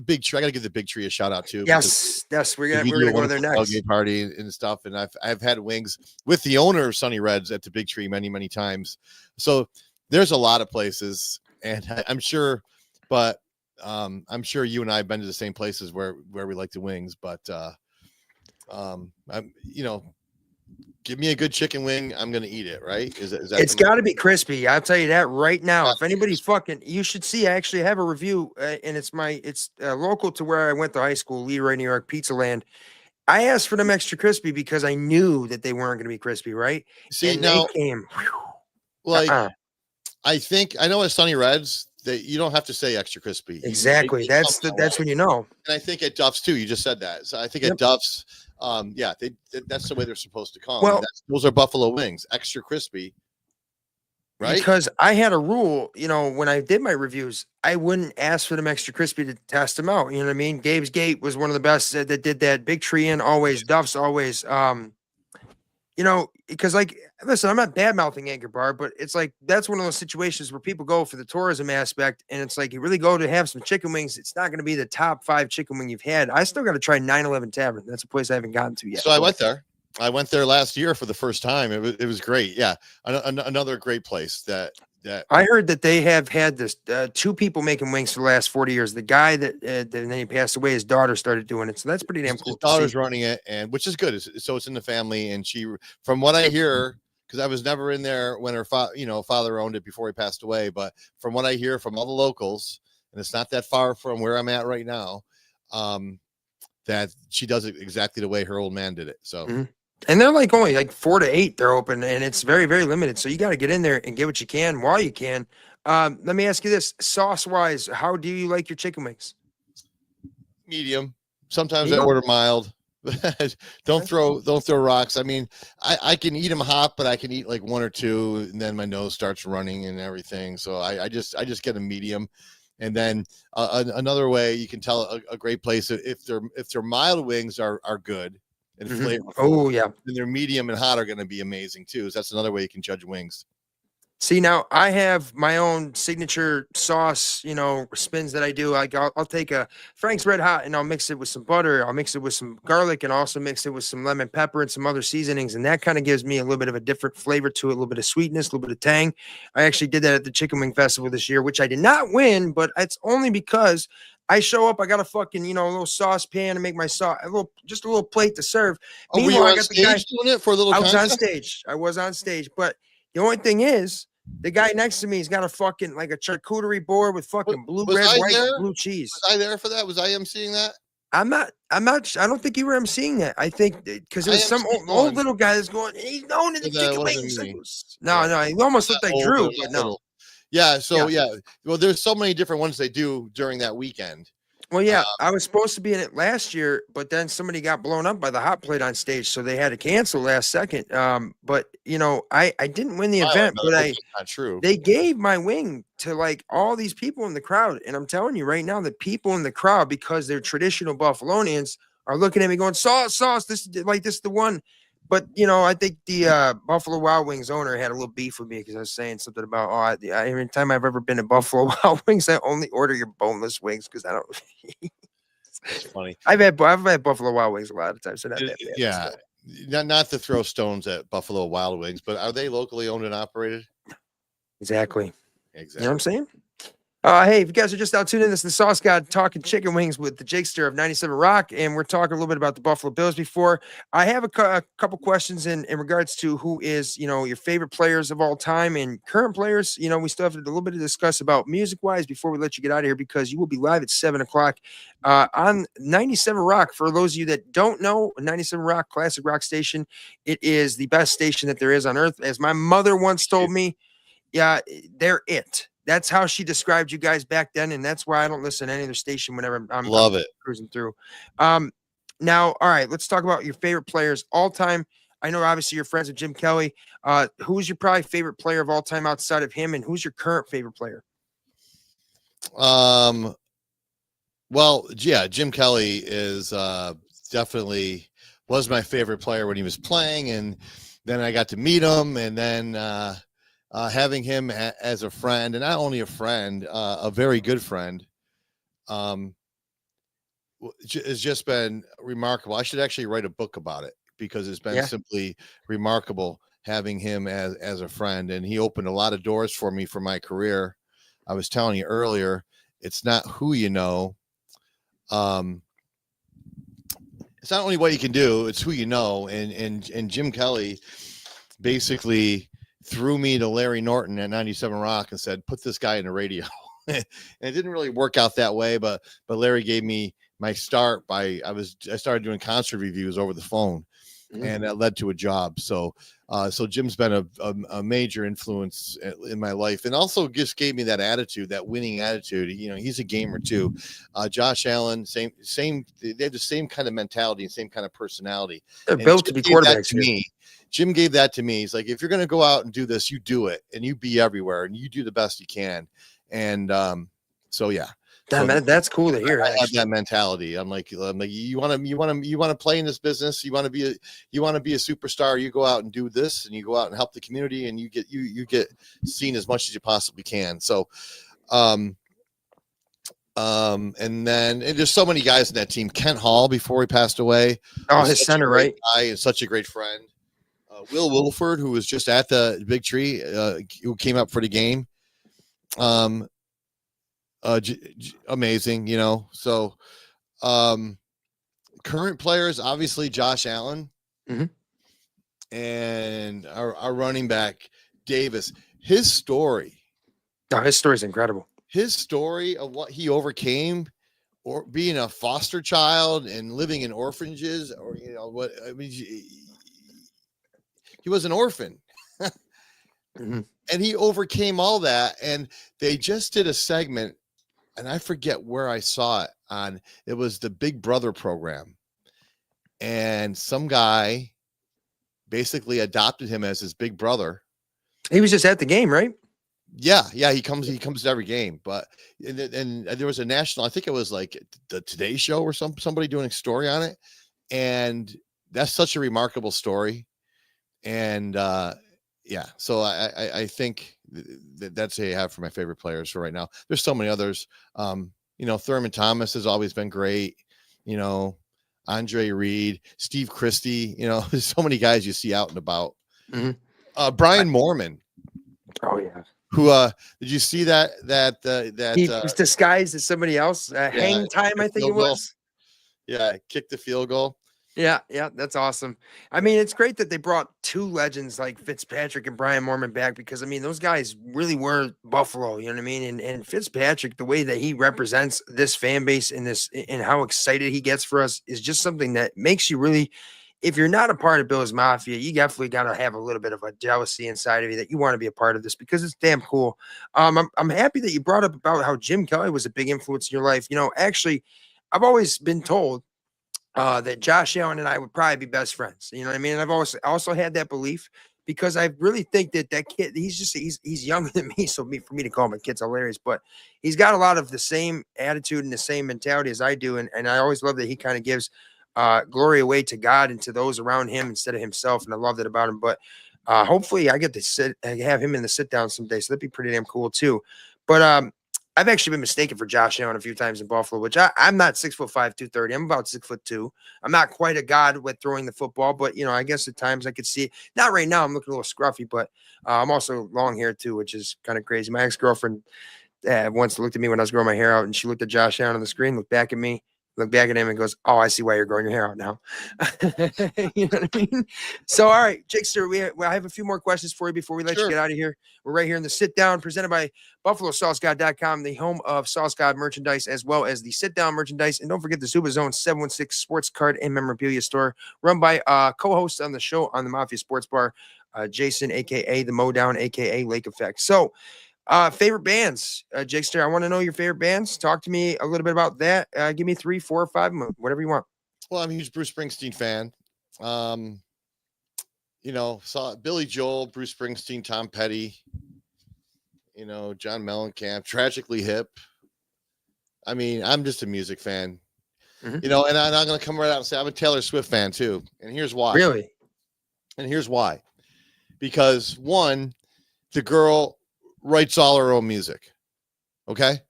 Speaker 3: Big Tree, I got to give the Big Tree a shout out too.
Speaker 2: Yes, we're gonna go there next.
Speaker 3: Tailgate party and stuff, and I've had wings with the owner of Sunny Reds at the Big Tree many times. So there's a lot of places, and I'm sure, but I'm sure you and I have been to the same places where we like the wings, but I'm give me a good chicken wing, I'm gonna eat it, right? Is that
Speaker 2: It's got to be crispy. I'll tell you that right now. If anybody you should see. I actually have a review, and it's local to where I went to high school, Leroy, New York, Pizza Land. I asked for them extra crispy because I knew that they weren't going to be crispy, right?
Speaker 3: See,
Speaker 2: and
Speaker 3: now,
Speaker 2: they came.
Speaker 3: I think I know at Sunny Reds that you don't have to say extra crispy.
Speaker 2: Exactly. That's when you know.
Speaker 3: And I think at Duff's too. You just said that. So I think at Duff's, that's the way they're supposed to come.
Speaker 2: Well,
Speaker 3: those are buffalo wings, extra crispy, right?
Speaker 2: Because I had a rule, when I did my reviews, I wouldn't ask for them extra crispy to test them out. You know what I mean? Gabe's Gate was one of the best that did that. Big Tree in always, Duff's always. Because listen, I'm not bad mouthing Anchor Bar, but it's like that's one of those situations where people go for the tourism aspect, and it's like you really go to have some chicken wings. It's not going to be the top 5 chicken wing you've had. I still got to try 911 Tavern. That's a place I haven't gotten to yet.
Speaker 3: So I went there. I went there last year for the first time. It was great. Yeah, another great place that
Speaker 2: I heard that they have had this 2 people making wings for the last 40 years. The guy that then he passed away, his daughter started doing it, so that's pretty damn cool.
Speaker 3: His daughter's running it, and which is good. So it's in the family, and she, from what I hear, because I was never in there when her father owned it before he passed away, but from what I hear from all the locals, and it's not that far from where I'm at right now, that she does it exactly the way her old man did it. So.
Speaker 2: Mm-hmm. And they're only 4 to 8 they're open, and it's very, very limited. So you got to get in there and get what you can while you can. Let me ask you this, sauce wise, how do you like your chicken wings?
Speaker 3: Medium. Sometimes I order mild. Don't throw rocks. I mean, I can eat them hot, but I can eat like 1 or 2, and then my nose starts running and everything. So I just get a medium. And then another way you can tell a great place if their mild wings are good and flavorful.
Speaker 2: Oh yeah.
Speaker 3: And their medium and hot are going to be amazing too. So that's another way you can judge wings.
Speaker 2: See, now I have my own signature sauce, spins that I do. I'll take a Frank's Red Hot and I'll mix it with some butter. I'll mix it with some garlic and also mix it with some lemon pepper and some other seasonings. And that kind of gives me a little bit of a different flavor to it, a little bit of sweetness, a little bit of tang. I actually did that at the Chicken Wing Festival this year, which I did not win, but it's only because I show up, I got a fucking, a little saucepan to make my sauce, just a little plate to serve.
Speaker 3: Oh, were you on stage doing it for a little
Speaker 2: I was on stage. But the only thing is, the guy next to me, he's got a fucking a charcuterie board with fucking blue, red, white, and blue cheese.
Speaker 3: Was I there for that? Was I emceeing that?
Speaker 2: I'm not. I don't think you were emceeing that. I think because it was some old little guy that's going. He's known in the chicken wings. No, he almost looked like Drew, but no.
Speaker 3: Yeah. So yeah. Well, there's so many different ones they do during that weekend.
Speaker 2: Well, yeah, I was supposed to be in it last year, but then somebody got blown up by the hot plate on stage, so they had to cancel last second. But I didn't win the event, but
Speaker 3: not true.
Speaker 2: They gave my wing to all these people in the crowd, and I'm telling you right now, the people in the crowd, because they're traditional Buffalonians, are looking at me going, sauce. This is the one. But I think the Buffalo Wild Wings owner had a little beef with me because I was saying something about every time I've ever been to Buffalo Wild Wings, I only order your boneless wings because I don't.
Speaker 3: It's funny.
Speaker 2: I've had Buffalo Wild Wings a lot of times. So
Speaker 3: not to throw stones at Buffalo Wild Wings, but are they locally owned and operated?
Speaker 2: Exactly. You know what I'm saying? Hey, if you guys are just out tuning in, this is the Sauce God talking chicken wings with the Jickster of 97 Rock, and we're talking a little bit about the Buffalo Bills before. I have a couple questions in regards to who is, your favorite players of all time and current players. We still have a little bit to discuss about music-wise before we let you get out of here, because you will be live at 7 o'clock on 97 Rock. For those of you that don't know, 97 Rock, classic rock station, it is the best station that there is on earth. As my mother once told me, yeah, they're it. That's how she described you guys back then, and that's why I don't listen to any other station whenever I'm
Speaker 3: it
Speaker 2: cruising through. Now, all right, let's talk about your favorite players all time. I know obviously you're friends with Jim Kelly. Who's your probably favorite player of all time outside of him, and who's your current favorite player?
Speaker 3: Well, yeah, Jim Kelly is definitely was my favorite player when he was playing, and then I got to meet him, and then having him as a friend, and not only a friend, a very good friend, has just been remarkable. I should actually write a book about it because it's been simply remarkable having him as a friend, and he opened a lot of doors for me for my career. I was telling you earlier, it's not who you know. It's not only what you can do, it's who you know. And Jim Kelly basically threw me to Larry Norton at 97 Rock and said, put this guy in the radio. And it didn't really work out that way, but Larry gave me my start I started doing concert reviews over the phone, and that led to a job. So Jim's been a major influence in my life, and also just gave me that attitude, that winning attitude. You know, he's a gamer too. Josh Allen, same. They have the same kind of mentality and same kind of personality.
Speaker 2: They're built to be quarterbacks.
Speaker 3: To me, Jim gave that to me. He's like, if you're going to go out and do this, you do it, and you be everywhere, and you do the best you can. And so yeah.
Speaker 2: That's cool to hear.
Speaker 3: I have that mentality. I'm like, you want to play in this business. You want to be a superstar. You go out and do this, and you go out and help the community, and you get seen as much as you possibly can. So, and there's so many guys in that team. Kent Hall, before he passed away,
Speaker 2: his center, right?
Speaker 3: Guy is such a great friend. Will Wilford, who was just at the Big Tree, who came up for the game. Amazing, you know. So current players, obviously Josh Allen, and our running back Davis. His story
Speaker 2: is incredible.
Speaker 3: His story of what he overcame, or being a foster child and living in orphanages, or he was an orphan. And he overcame all that, and they just did a segment, and I forget where I saw it on. It was the Big Brother program, and some guy basically adopted him as his big brother.
Speaker 2: He was just at the game, right?
Speaker 3: Yeah, he comes to every game. But and there was a national, I think it was like the Today Show or somebody doing a story on it, and that's such a remarkable story. And yeah, so I think that's who I have for my favorite players for right now. There's so many others. Thurman Thomas has always been great. Andre Reed, Steve Christie. There's so many guys you see out and about. Brian Moorman.
Speaker 2: Oh yeah.
Speaker 3: Who did you see that
Speaker 2: he was disguised as somebody else? Hang time, I think it was.
Speaker 3: Yeah, kicked the field goal.
Speaker 2: Yeah, that's awesome. I mean, it's great that they brought two legends like Fitzpatrick and Brian Moorman back, because I mean, those guys really were Buffalo, you know what I mean? And Fitzpatrick, the way that he represents this fan base and how excited he gets for us is just something that makes you really, if you're not a part of Bills Mafia, you definitely got to have a little bit of a jealousy inside of you that you want to be a part of this, because it's damn cool. I'm happy that you brought up about how Jim Kelly was a big influence in your life. Actually, I've always been told that Josh Allen and I would probably be best friends. You know what I mean? And I've also had that belief, because I really think that kid, he's younger than me. So for me to call him a kid's hilarious, but he's got a lot of the same attitude and the same mentality as I do. And I always love that he kind of gives glory away to God and to those around him instead of himself. And I love that about him, but hopefully I get to have him in the sit down someday. So that'd be pretty damn cool too. But I've actually been mistaken for Josh Allen a few times in Buffalo, which I'm not 6'5", 230. I'm about 6'2". I'm not quite a god with throwing the football, but I guess at times I could see it. Not right now. I'm looking a little scruffy, but I'm also long hair too, which is kind of crazy. My ex-girlfriend once looked at me when I was growing my hair out, and she looked at Josh Allen on the screen, looked back at me, looked back at him, and goes, "Oh, I see why you're growing your hair out now." You know what I mean? So, all right, Jickster, I have a few more questions for you before we let you get out of here. We're right here in the sit down, presented by BuffaloSauceGod.com, the home of Sauce God merchandise, as well as the sit down merchandise. And don't forget the Zubaz Zone 716 sports card and memorabilia store, run by co-host on the show on the Mafia Sports Bar, Jason, aka the Modown, aka Lake Effect. So, favorite bands, Jickster. I want to know your favorite bands. Talk to me a little bit about that. Give me 3, 4, or 5, whatever you want.
Speaker 3: Well, I'm a huge Bruce Springsteen fan. saw Billy Joel, Bruce Springsteen, Tom Petty, John Mellencamp, Tragically Hip. I mean, I'm just a music fan,
Speaker 2: Mhm.
Speaker 3: and I'm going to come right out and say I'm a Taylor Swift fan too. And here's why.
Speaker 2: Really?
Speaker 3: And here's why. Because one, the girl writes all her own music. Okay.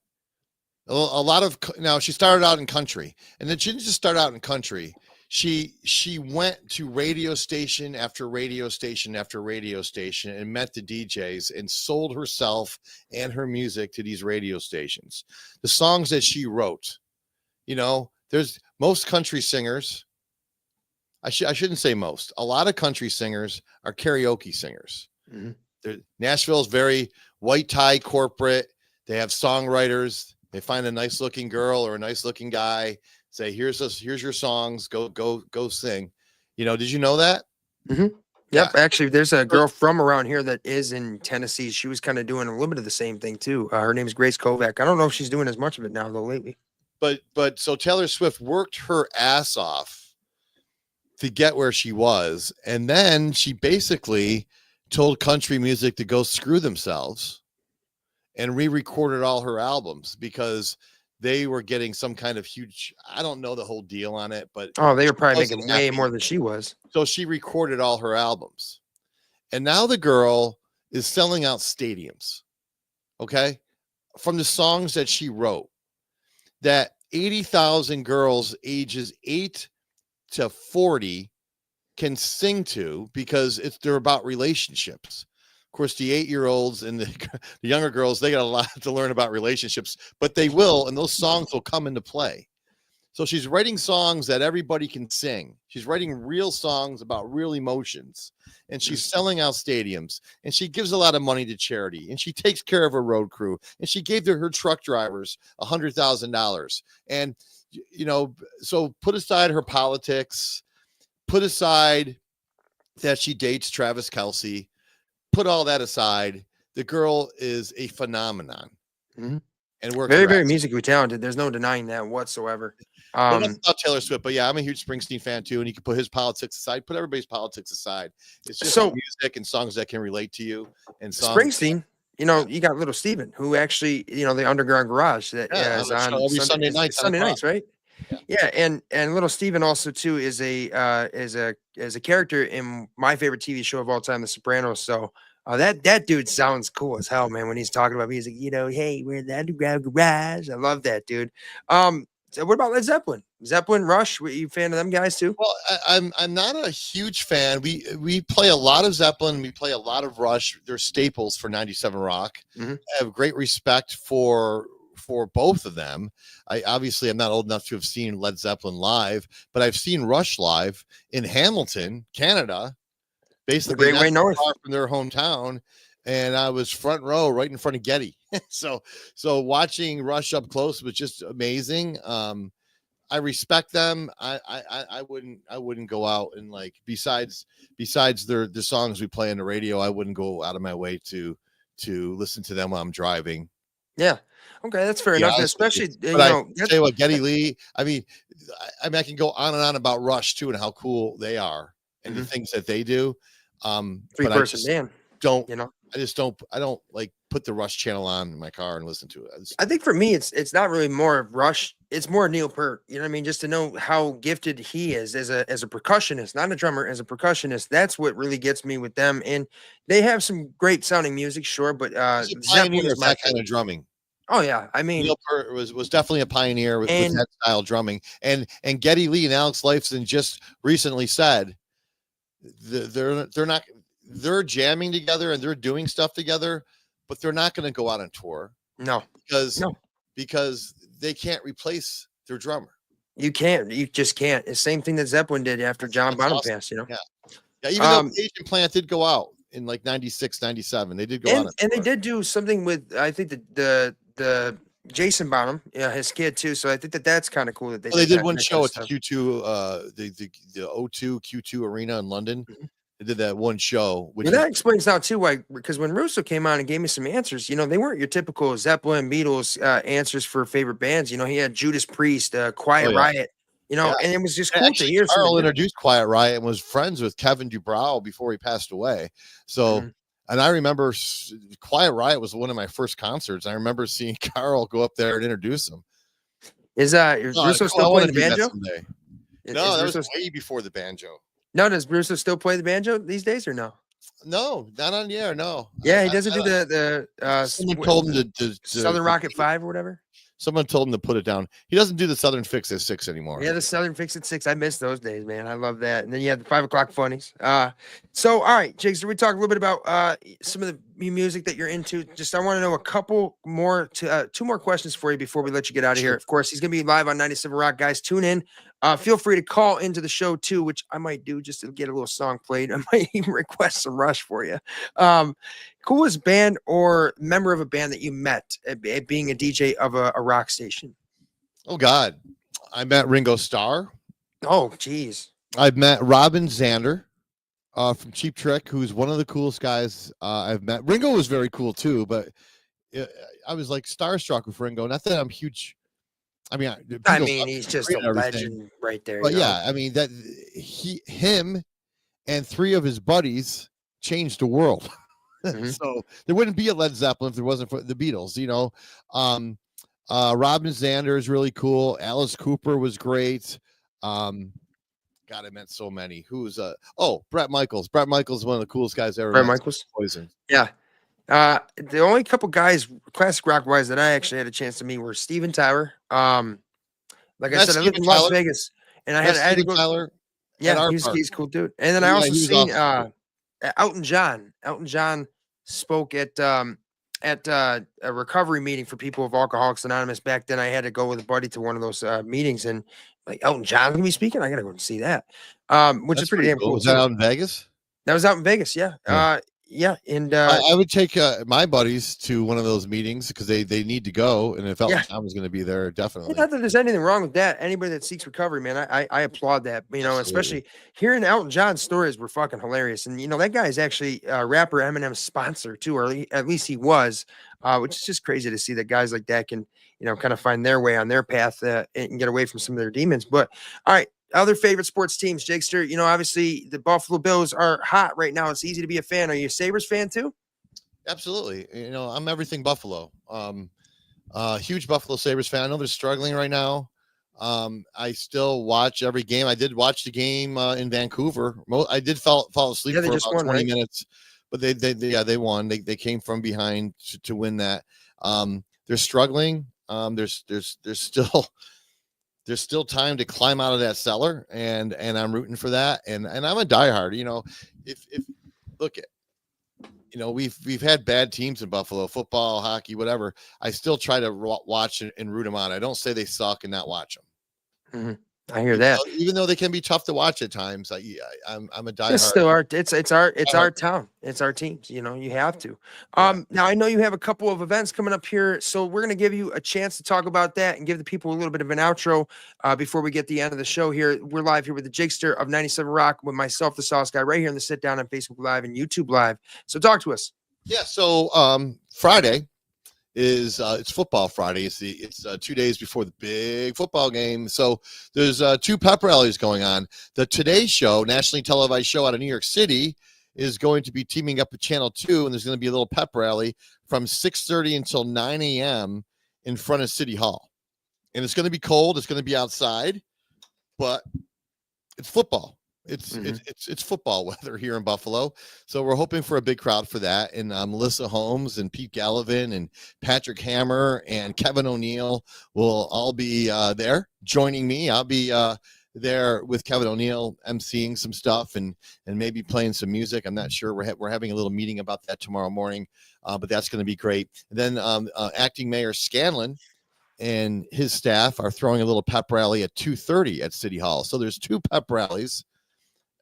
Speaker 3: A lot of, now she started out in country, and then she didn't just start out in country. She went to radio station after radio station after radio station and met the DJs and sold herself and her music to these radio stations. The songs that she wrote, there's most country singers. I shouldn't say most. A lot of country singers are karaoke singers. Mm-hmm. Nashville's very white tie corporate. They have songwriters. They find a nice looking girl or a nice looking guy. Say, here's your songs. Go sing. Did you know that?
Speaker 2: Mm-hmm. Yep. Yeah. Actually, there's a girl from around here that is in Tennessee. She was kind of doing a little bit of the same thing too. Her name is Grace Kovac. I don't know if she's doing as much of it now though lately.
Speaker 3: But so Taylor Swift worked her ass off to get where she was, and then she basically told country music to go screw themselves and re-recorded all her albums because they were getting some kind of huge, I don't know the whole deal on it, but
Speaker 2: they were probably making way more than she was.
Speaker 3: So she recorded all her albums. And now the girl is selling out stadiums. Okay? From the songs that she wrote, that 80,000 girls ages 8 to 40 can sing to, because they're about relationships. Of course, the 8-year-olds and the younger girls, they got a lot to learn about relationships, but they will, and those songs will come into play. So she's writing songs that everybody can sing. She's writing real songs about real emotions, and she's selling out stadiums, and she gives a lot of money to charity, and she takes care of her road crew, and she gave her truck drivers $100,000. And, so put aside her politics, put aside that she dates Travis Kelce, put all that aside, the girl is a phenomenon.
Speaker 2: Mm-hmm.
Speaker 3: And we're
Speaker 2: very musically talented. There's no denying that whatsoever.
Speaker 3: Well, that's not Taylor Swift, but yeah, I'm a huge Springsteen fan too. And you can put his politics aside, put everybody's politics aside. It's just music and songs that can relate to you. And songs.
Speaker 2: Springsteen, you got Little Steven, who actually, the Underground Garage that is on
Speaker 3: every Sunday night.
Speaker 2: Sunday nights, right? Yeah, and Little Steven also too is a character in my favorite TV show of all time, The Sopranos. So that dude sounds cool as hell, man. When he's talking about music, hey, we're in the Underground Garage. I love that, dude. So what about Led Zeppelin? Zeppelin, Rush? Were you a fan of them guys too?
Speaker 3: Well, I'm not a huge fan. We play a lot of Zeppelin. We play a lot of Rush. They're staples for 97 Rock. Mm-hmm. I have great respect for both of them. I'm not old enough to have seen Led Zeppelin live, but I've seen Rush live in Hamilton, Canada, basically
Speaker 2: way north
Speaker 3: far from their hometown. And I was front row right in front of Getty. so watching Rush up close was just amazing. I respect them. I wouldn't go out and besides the songs we play on the radio, I wouldn't go out of my way to listen to them while I'm driving.
Speaker 2: Yeah. Okay, that's fair enough. Especially,
Speaker 3: I tell you what, Geddy Lee. I mean, I can go on and on about Rush too and how cool they are and the things that they do.
Speaker 2: Three-person band.
Speaker 3: I don't put the Rush channel on in my car and listen to it.
Speaker 2: I think for me, it's not really more of Rush. It's more Neil Peart. You know what I mean? Just to know how gifted he is as a percussionist, not a drummer, as a percussionist. That's what really gets me with them. And they have some great sounding music, sure, but
Speaker 3: Zeppelin is that kind of drumming.
Speaker 2: Oh yeah, I mean,
Speaker 3: Neil Peart was definitely a pioneer with that style drumming. And Geddy Lee and Alex Lifeson just recently said they're jamming together and they're doing stuff together, but they're not going to go out on tour.
Speaker 2: No,
Speaker 3: because they can't replace their drummer.
Speaker 2: You just can't. It's the same thing that Zeppelin did after John Bonham passed,
Speaker 3: Yeah. Even though Asian Plant did go out in 96, 97, they did go out.
Speaker 2: And they did do something with, I think the Jason Bonham, his kid too. So I think that's kind of cool that
Speaker 3: they did one show at the Q2, the O2 Q2 Arena in London. Mm-hmm. They did that one show.
Speaker 2: That explains now too why, because when Russo came on and gave me some answers, they weren't your typical Zeppelin, Beatles answers for favorite bands. He had Judas Priest, Quiet Riot, you know,
Speaker 3: Yeah.
Speaker 2: and it was just cool to
Speaker 3: Actually,
Speaker 2: hear
Speaker 3: Carl
Speaker 2: something.
Speaker 3: introduced Quiet Riot and was friends with Kevin Dubrow before he passed away. So, and I remember Quiet Riot was one of my first concerts. I remember seeing Carl go up there and introduce him.
Speaker 2: Is Russo still playing the banjo?
Speaker 3: Someday.
Speaker 2: Is
Speaker 3: No, that
Speaker 2: Russo
Speaker 3: was way before the banjo.
Speaker 2: No, does Russo still play the banjo these days or no?
Speaker 3: No, not on the air. No.
Speaker 2: Yeah, he doesn't do the
Speaker 3: someone told him to
Speaker 2: Southern Rocket 5 or whatever.
Speaker 3: Someone told him to put it down. He doesn't do the Southern Fix at 6 anymore.
Speaker 2: Yeah, the Southern Fix at 6. I miss those days, man. I love that. And then you had the 5 o'clock funnies. So all right, Jickster, we talk a little bit about some of the music that you're into. Just I want to know a couple more two more questions for you before we let you get out of here. Of course, he's gonna be live on 97 Rock, guys. Tune in. Feel free to call into the show too, which I might do just to get a little song played. I might even request some Rush for you. Coolest band or member of a band that you met at being a DJ of a rock station?
Speaker 3: Oh God, I met Ringo Starr.
Speaker 2: Oh geez,
Speaker 3: I've met Robin Zander from Cheap Trick, who's one of the coolest guys I've met. Ringo was very cool too, but I was like starstruck with Ringo. Not that I'm huge. I mean,
Speaker 2: he's just a legend right there.
Speaker 3: But yeah, I mean that him and 3 of his buddies changed the world. So there wouldn't be a Led Zeppelin if there wasn't for the Beatles, you know. Robin Zander is really cool. Alice Cooper was great. God, I met so many. Who's Brett Michaels. Brett Michaels is one of the coolest guys ever.
Speaker 2: Brett Michaels.
Speaker 3: Poison.
Speaker 2: Yeah. The only couple guys, classic rock wise, that I actually had a chance to meet were Steven Tyler. Like I said, I lived in Las Vegas, and I had to go. Tyler. Yeah, he's a cool dude. And then I also seen Elton John. Elton John spoke at a recovery meeting for people of Alcoholics Anonymous. Back then, I had to go with a buddy to one of those meetings, and like Elton John's gonna be speaking. I gotta go and see that, which is pretty damn cool.
Speaker 3: Was that out in Vegas?
Speaker 2: That was out in Vegas, yeah. Yeah, and
Speaker 3: I would take my buddies to one of those meetings because they need to go, and if Elton John was going to be there, definitely.
Speaker 2: Not that there's anything wrong with that. Anybody that seeks recovery, man, I applaud that. You know, especially hearing Elton John's stories were fucking hilarious, and you know that guy is actually rapper Eminem's sponsor too, or at least he was, which is just crazy to see that guys like that can kind of find their way on their path and get away from some of their demons. But all right. Other favorite sports teams, Jickster. You know, obviously the Buffalo Bills are hot right now. It's easy to be a fan. Are you a Sabres fan too?
Speaker 3: Absolutely. You know, I'm everything Buffalo. Huge Buffalo Sabres fan. I know they're struggling right now. I still watch every game. I did watch the game in Vancouver. I did fall asleep for about 20 minutes, but they won. They came from behind to win that. They're struggling. There's still time to climb out of that cellar, and I'm rooting for that. And I'm a diehard. You know, if look at, you know, we've had bad teams in Buffalo, football, hockey, whatever. I still try to watch and root them on. I don't say they suck and not watch them.
Speaker 2: I hear that.
Speaker 3: Even though they can be tough to watch at times, I'm a diehard.
Speaker 2: It's still our town. It's our teams. You know, you have to. Now I know you have a couple of events coming up here, so we're going to give you a chance to talk about that and give the people a little bit of an outro before we get the end of the show here. We're live here with the Jickster of 97 Rock with myself, the Sauce Guy, right here in the sit down on Facebook Live and YouTube Live. So talk to us. Yeah.
Speaker 3: So Friday is it's football Friday. It's 2 days before the big football game. So there's 2 pep rallies going on. The Today Show, nationally televised show out of New York City, is going to be teaming up with Channel 2, and there's going to be a little pep rally from 6:30 until 9 a.m. in front of City Hall. And it's going to be cold. It's going to be outside, but it's football. It's football weather here in Buffalo, so we're hoping for a big crowd for that. And Melissa Holmes and Pete Gallivan and Patrick Hammer and Kevin O'Neill will all be there joining me. I'll be there with Kevin O'Neill emceeing some stuff and maybe playing some music. I'm not sure. We're having a little meeting about that tomorrow morning, but that's going to be great. And then Acting Mayor Scanlon and his staff are throwing a little pep rally at 2:30 at City Hall. So there's 2 pep rallies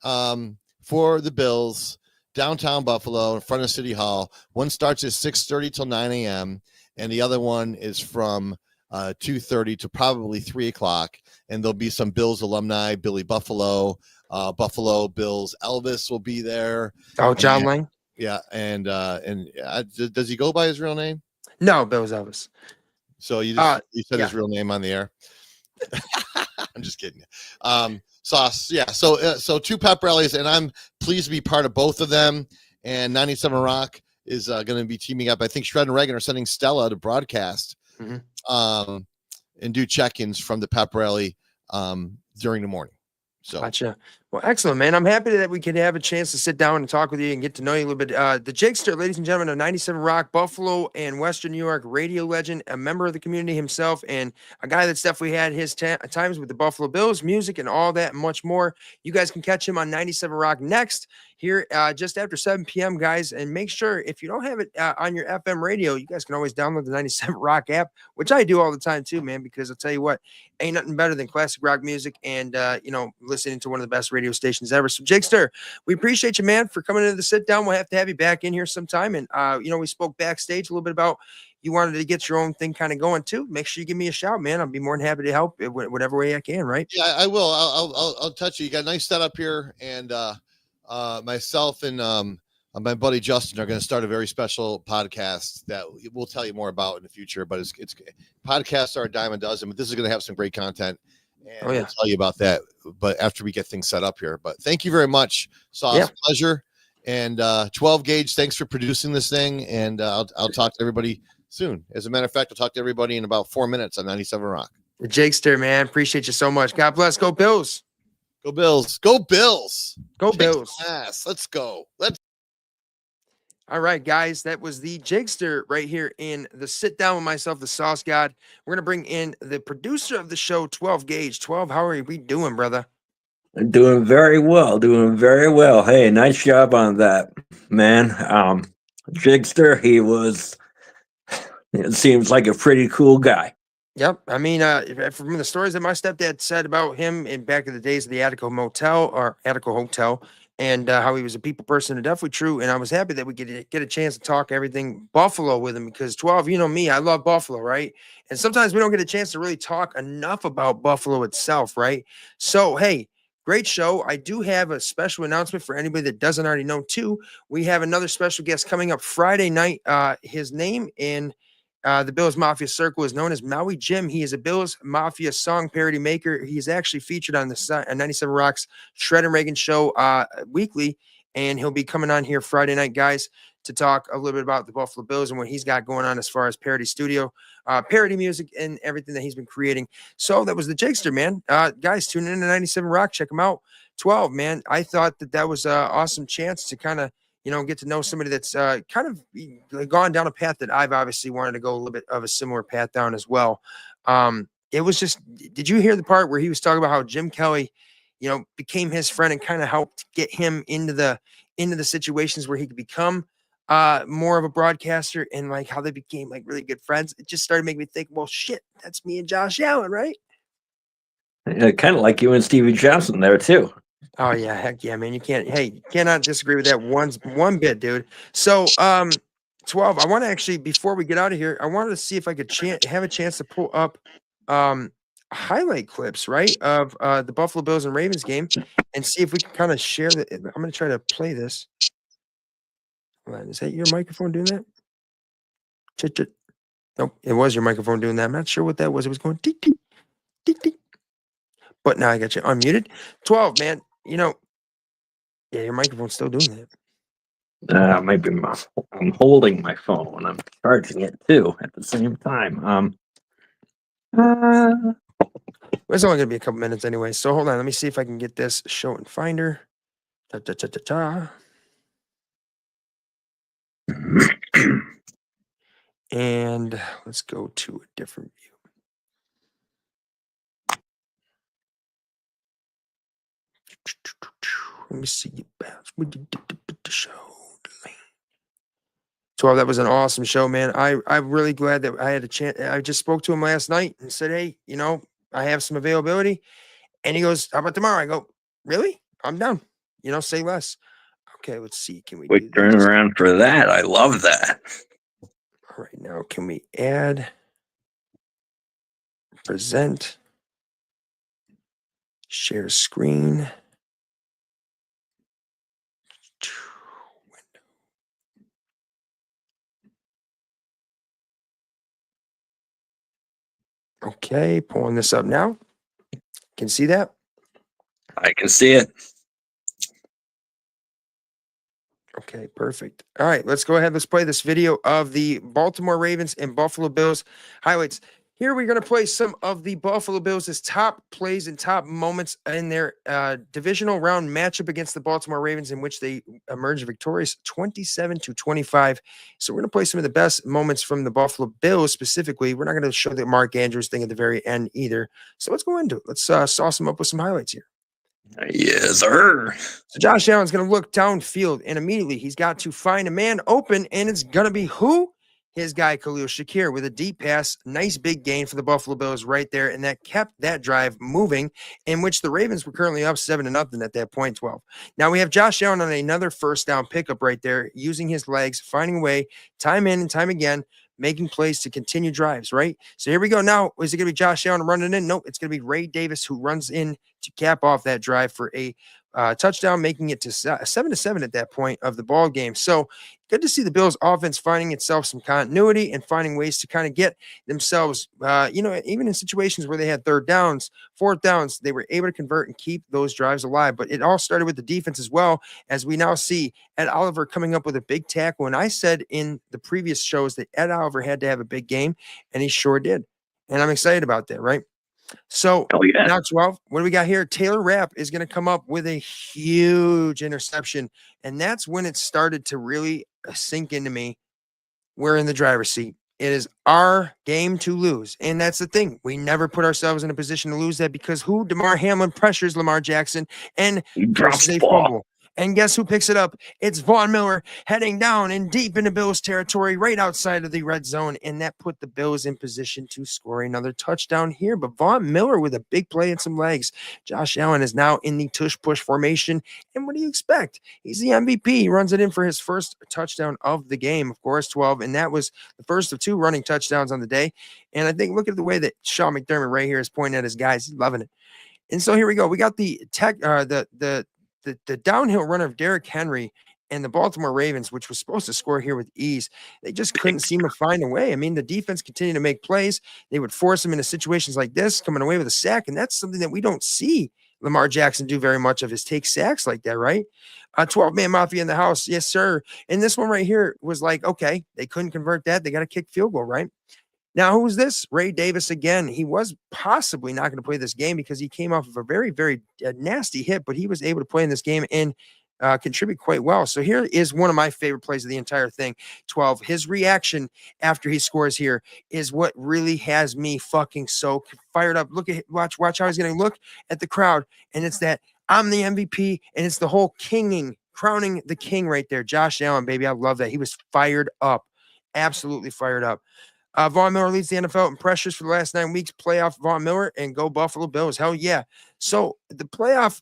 Speaker 3: for the Bills downtown Buffalo in front of City Hall. One starts at 6:30 till 9 a.m. and the other one is from 2:30 to probably 3 o'clock. And there'll be some Bills alumni, Billy Buffalo, Buffalo Bills. Elvis will be there.
Speaker 2: Oh, John Lang.
Speaker 3: Yeah. And does he go by his real name?
Speaker 2: No, Bill's Elvis.
Speaker 3: So you said his real name on the air. I'm just kidding. Sauce. Yeah. So 2 pep rallies, and I'm pleased to be part of both of them. And 97 Rock is going to be teaming up. I think Shred and Reagan are sending Stella to broadcast and do check-ins from the pep rally during the morning. So
Speaker 2: Gotcha. Well, excellent, man. I'm happy that we could have a chance to sit down and talk with you and get to know you a little bit. The Jickster, ladies and gentlemen, of 97 Rock, Buffalo and Western New York radio legend, a member of the community himself, and a guy that's definitely had his times with the Buffalo Bills, music, and all that and much more. You guys can catch him on 97 Rock next here just after 7 p.m., guys. And make sure, if you don't have it on your FM radio, you guys can always download the 97 Rock app, which I do all the time too, man, because I'll tell you what, ain't nothing better than classic rock music and, listening to one of the best radio stations ever. So, Jickster, we appreciate you, man, for coming into the sit down. We'll have to have you back in here sometime. And, we spoke backstage a little bit about you wanted to get your own thing kind of going too. Make sure you give me a shout, man. I'll be more than happy to help whatever way I can, right?
Speaker 3: yeah, I will. I'll touch you. You got a nice setup here, and myself and my buddy Justin are going to start a very special podcast that we'll tell you more about in the future. But it's podcasts are a dime a dozen, but this is going to have some great content. And we'll tell you about that, but after we get things set up here. But thank you very much, Sauce. Pleasure. And 12 Gauge, thanks for producing this thing. And I'll talk to everybody soon. As a matter of fact, I'll talk to everybody in about 4 minutes on 97 Rock.
Speaker 2: The Jickster, man. Appreciate you so much. God bless. Go Bills.
Speaker 3: Go Bills. Go Bills.
Speaker 2: Go Bills.
Speaker 3: Yes, let's go.
Speaker 2: All right, guys, that was the Jickster right here in the sit down with myself, the Sauce God. We're going to bring in the producer of the show, 12 Gauge. 12, how are we doing, brother?
Speaker 4: Doing very well. Doing very well. Hey, nice job on that, man. Jickster, it seems like a pretty cool guy.
Speaker 2: Yep. I mean, from the stories that my stepdad said about him in back in the days of the Attica Hotel, and how he was a people person, and definitely true. And I was happy that we could get a chance to talk everything Buffalo with him, because 12, you know me, I love Buffalo, right? And sometimes we don't get a chance to really talk enough about Buffalo itself, right? So, hey, great show. I do have a special announcement for anybody that doesn't already know too. We have another special guest coming up Friday night. His name in the Bills Mafia Circle is known as Maui Jim. He is a Bills Mafia song parody maker. He's actually featured on the 97 Rocks Shred and Reagan show weekly, and he'll be coming on here Friday night, guys, to talk a little bit about the Buffalo Bills and what he's got going on as far as parody studio, parody music, and everything that he's been creating. So that was the Jickster, man. Guys, tune in to 97 Rock. Check him out. 12, man. I thought that was an awesome chance to kind of get to know somebody that's kind of gone down a path that I've obviously wanted to go a little bit of a similar path down as well. It was just, did you hear the part where he was talking about how Jim Kelly, became his friend and kind of helped get him into the situations where he could become more of a broadcaster, and like how they became like really good friends? It just started making me think, well, shit, that's me and Josh Allen, right?
Speaker 4: Kind of like you and Stevie Johnson there too.
Speaker 2: Oh yeah, heck yeah, man. You cannot disagree with that one bit, dude. So 12, I want to actually, before we get out of here, I wanted to see if I could have a chance to pull up highlight clips, right, of the Buffalo Bills and Ravens game, and see if we can kind of share that. I'm going to try to play this. Hold on, is that your microphone doing that? Nope, it was your microphone doing that. I'm not sure what that was. It was going tick, tick, tick, tick. But now I got you unmuted. 12, man. Yeah, your microphone's still doing that.
Speaker 4: Maybe I'm holding my phone and I'm charging it too at the same time.
Speaker 2: It's only gonna be a couple minutes anyway. So hold on, let me see if I can get this show and finder. And let's go to a different view. Let me see you bounce. The show. 12, that was an awesome show, man. I'm really glad that I had a chance. I just spoke to him last night and said, hey, I have some availability. And he goes, how about tomorrow? I go, really? I'm down. Say less. Okay, let's see. Can we
Speaker 4: Quick turnaround for that? I love that.
Speaker 2: All right, now can we add, present, share screen, okay, pulling this up now. Can you see that?
Speaker 4: I can see it.
Speaker 2: Okay, perfect. All right, let's go ahead. Let's play this video of the Baltimore Ravens and Buffalo Bills highlights. Here we're going to play some of the Buffalo Bills' top plays and top moments in their divisional round matchup against the Baltimore Ravens, in which they emerged victorious 27-25. So we're going to play some of the best moments from the Buffalo Bills specifically. We're not going to show the Mark Andrews thing at the very end either. So let's go into it. Let's sauce them up with some highlights here.
Speaker 4: Yes, sir.
Speaker 2: So Josh Allen's going to look downfield, and immediately he's got to find a man open, and it's going to be who? His guy, Khalil Shakir, with a deep pass. Nice big gain for the Buffalo Bills right there, and that kept that drive moving, in which the Ravens were currently up 7-0 at that point, 12. Now we have Josh Allen on another first down pickup right there, using his legs, finding a way, time in and time again, making plays to continue drives, right? So here we go now. Is it going to be Josh Allen running in? Nope, it's going to be Ray Davis who runs in to cap off that drive for a touchdown, making it to 7-7 at that point of the ball game. So good to see the Bills offense finding itself some continuity and finding ways to kind of get themselves, even in situations where they had third downs, fourth downs, they were able to convert and keep those drives alive. But it all started with the defense as well, as we now see Ed Oliver coming up with a big tackle. And I said in the previous shows that Ed Oliver had to have a big game, and he sure did. And I'm excited about that, right? So now 12, what do we got here? Taylor Rapp is going to come up with a huge interception. And that's when it started to really sink into me. We're in the driver's seat. It is our game to lose. And that's the thing. We never put ourselves in a position to lose that, because who? DeMar Hamlin pressures Lamar Jackson and
Speaker 4: Drops
Speaker 2: forces
Speaker 4: the
Speaker 2: a
Speaker 4: ball.
Speaker 2: fumble. And guess who picks it up? It's Von Miller heading down and deep into Bills territory right outside of the red zone. And that put the Bills in position to score another touchdown here. But Von Miller with a big play and some legs. Josh Allen is now in the tush-push formation. And what do you expect? He's the MVP. He runs it in for his first touchdown of the game, of course, 12. And that was the first of 2 running touchdowns on the day. And I think, look at the way that Sean McDermott right here is pointing at his guys. He's loving it. And so here we go. We got the downhill runner of Derrick Henry and the Baltimore Ravens, which was supposed to score here with ease. They just couldn't seem to find a way. I mean, the defense continued to make plays. They would force them into situations like this, coming away with a sack. And that's something that we don't see Lamar Jackson do very much of, his take sacks like that, right? 12-man mafia in the house. Yes, sir. And this one right here was like, okay, they couldn't convert that. They got a kick field goal, right? Now, who's this? Ray Davis again. He was possibly not going to play this game because he came off of a very, very nasty hit, but he was able to play in this game and contribute quite well. So here is one of my favorite plays of the entire thing. 12. His reaction after he scores here is what really has me fucking so fired up. Look at, watch how he's going to look at the crowd, and it's that I'm the MVP, and it's the whole crowning the king right there. Josh Allen, baby, I love that. He was fired up, absolutely fired up. Von Miller leads the NFL in pressures for the last 9 weeks. Playoff Von Miller, and go Buffalo Bills. Hell yeah. So the playoff,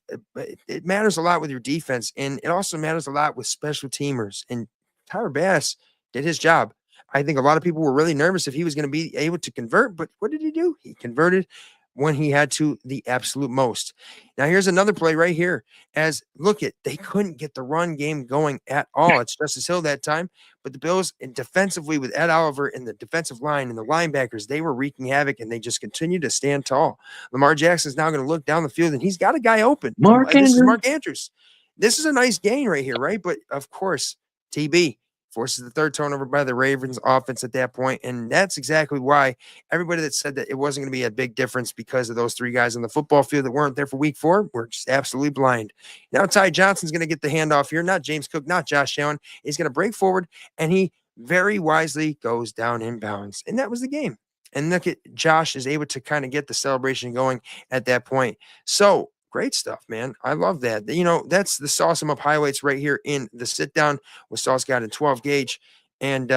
Speaker 2: it matters a lot with your defense, and it also matters a lot with special teamers. And Tyler Bass did his job. I think a lot of people were really nervous if he was going to be able to convert, but what did he do? He converted when he had to, the absolute most. Now here's another play right here. As look at, they couldn't get the run game going at all. It's Justice Hill that time, but the Bills, and defensively with Ed Oliver in the defensive line and the linebackers, they were wreaking havoc, and they just continued to stand tall. Lamar Jackson is now going to look down the field, and he's got a guy open. This is Mark Andrews. This is a nice gain right here, right? But of course, TB forces the third turnover by the Ravens offense at that point. And that's exactly why everybody that said that it wasn't going to be a big difference because of those 3 guys on the football field that weren't there for week 4 were just absolutely blind. Now Ty Johnson's going to get the handoff here, not James Cook, not Josh Allen. He's going to break forward, and he very wisely goes down inbounds. And that was the game. And look at Josh is able to kind of get the celebration going at that point. So great stuff, man. I love that. You know, that's the sauce them up highlights right here in the sit down with Sauce God and 12 gauge. And,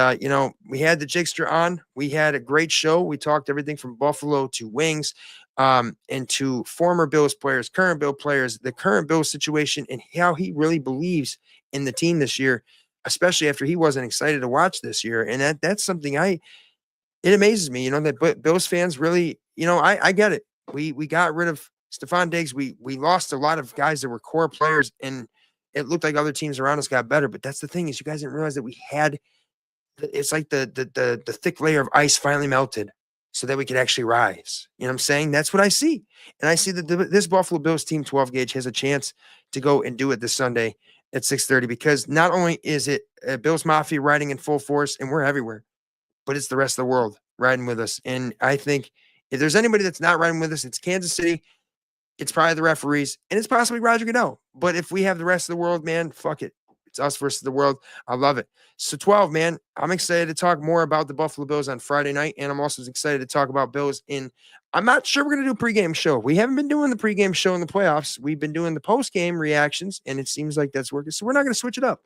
Speaker 2: we had the Jickster on. We had a great show. We talked everything from Buffalo to Wings, and to former Bills players, current Bill players, the current Bills situation, and how he really believes in the team this year, especially after he wasn't excited to watch this year. And that's something it amazes me, that Bills fans really, I get it. We got rid of Stephon Diggs. We lost a lot of guys that were core players, and it looked like other teams around us got better. But that's the thing, is you guys didn't realize that we had, it's like the thick layer of ice finally melted. so that we could actually rise. You know what I'm saying? That's what I see. And I see that this Buffalo Bills team 12 gauge has a chance to go and do it this Sunday at 6:30, because not only is it Bills Mafia riding in full force and we're everywhere, but it's the rest of the world riding with us. And I think if there's anybody that's not riding with us, it's Kansas City, it's probably the referees, and it's possibly Roger Goodell. But if we have the rest of the world, man, fuck it. It's us versus the world. I love it. So 12, man, I'm excited to talk more about the Buffalo Bills on Friday night, and I'm also excited to talk about Bills in. I'm not sure we're going to do a pregame show. We haven't been doing the pregame show in the playoffs. We've been doing the postgame reactions, and it seems like that's working. So we're not going to switch it up.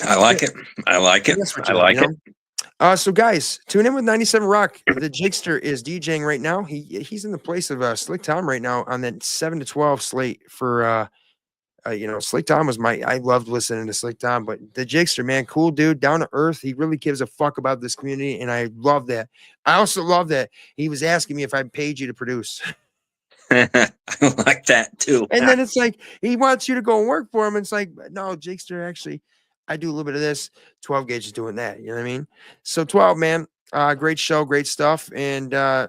Speaker 4: I like it. I like it. I like it.
Speaker 2: So guys, tune in with 97 Rock. The Jickster is DJing right now. He's in the place of Slick Tom right now on that 7 to 12 slate for Slick Tom was I loved listening to Slick Tom, but the Jickster, man, cool dude, down to earth. He really gives a fuck about this community, and I love that. I also love that he was asking me if I paid you to produce.
Speaker 4: I like that too.
Speaker 2: And then it's like he wants you to go and work for him. And it's like, no, Jickster, actually, I do a little bit of this. 12 gauge is doing that. You know what I mean? So 12, man, great show, great stuff. And I'm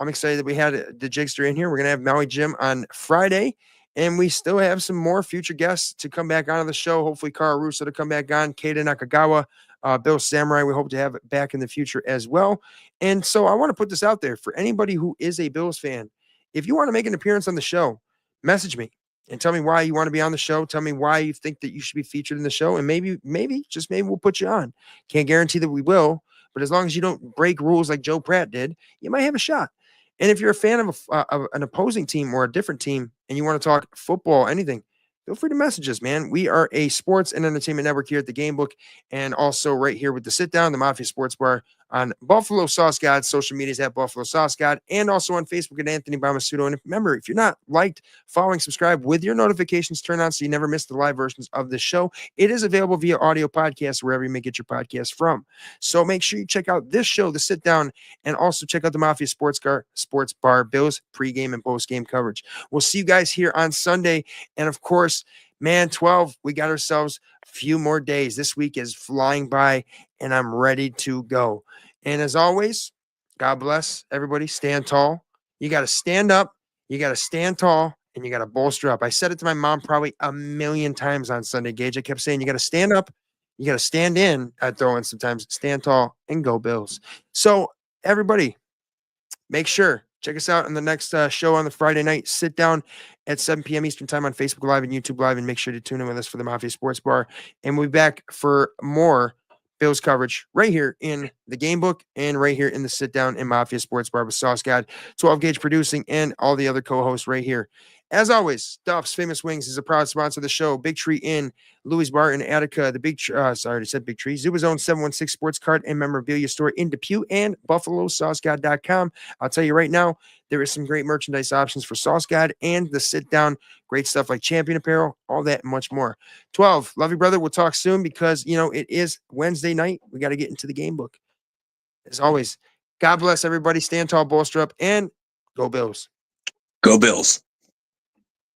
Speaker 2: excited that we had the Jickster in here. We're going to have Maui Jim on Friday. And we still have some more future guests to come back onto the show. Hopefully, Carl Russo to come back on, Keita Nakagawa, Bill Samurai. We hope to have it back in the future as well. And so I want to put this out there for anybody who is a Bills fan. If you want to make an appearance on the show, message me and tell me why you want to be on the show. Tell me why you think that you should be featured in the show. And maybe we'll put you on. Can't guarantee that we will, but as long as you don't break rules like Joe Pratt did, you might have a shot. And if you're a fan of an opposing team or a different team and you want to talk football, anything, feel free to message us, man. We are a sports and entertainment network here at the Game Book, and also right here with the Sit Down, the Mafia Sports Bar on Buffalo Sauce God. Social media is at Buffalo Sauce God, and also on Facebook at Anthony Bomasudo. And remember, if you're not liked, following, subscribe with your notifications turned on so you never miss the live versions of the show. It is available via audio podcast wherever you may get your podcast from. So make sure you check out this show, The Sit Down, and also check out the Mafia Sports Bar, Bills pregame and postgame coverage. We'll see you guys here on Sunday. And of course, man, 12, we got ourselves a few more days. This week is flying by, and I'm ready to go. And as always, God bless everybody. Stand tall. You got to stand up. You got to stand tall, and you got to bolster up. I said it to my mom probably a million times on Sunday, Gage. I kept saying, you got to stand up. You got to stand in at throwing sometimes. Stand tall and go Bills. So everybody, make sure, check us out on the next show on the Friday night. Sit Down at 7 p.m. Eastern time on Facebook Live and YouTube Live, and make sure to tune in with us for the Mafia Sports Bar. And we'll be back for more Bills coverage right here in the Game Book and right here in the Sit Down and Mafia Sports Bar with Sauce God, 12 Gauge Producing, and all the other co-hosts right here. As always, Duff's Famous Wings is a proud sponsor of the show. Big Tree Inn, Louie's Bar in Attica, the Big sorry, I said Big Tree. Zubaz own 716 Sports Card and Memorabilia Store in Depew, and BuffaloSauceGod.com. I'll tell you right now, there is some great merchandise options for Sauce God and the Sit Down. Great stuff like Champion Apparel, all that and much more. 12, love you, brother. We'll talk soon because, it is Wednesday night. We got to get into the Game Book. As always, God bless everybody. Stand tall, bolster up, and go Bills.
Speaker 4: Go Bills.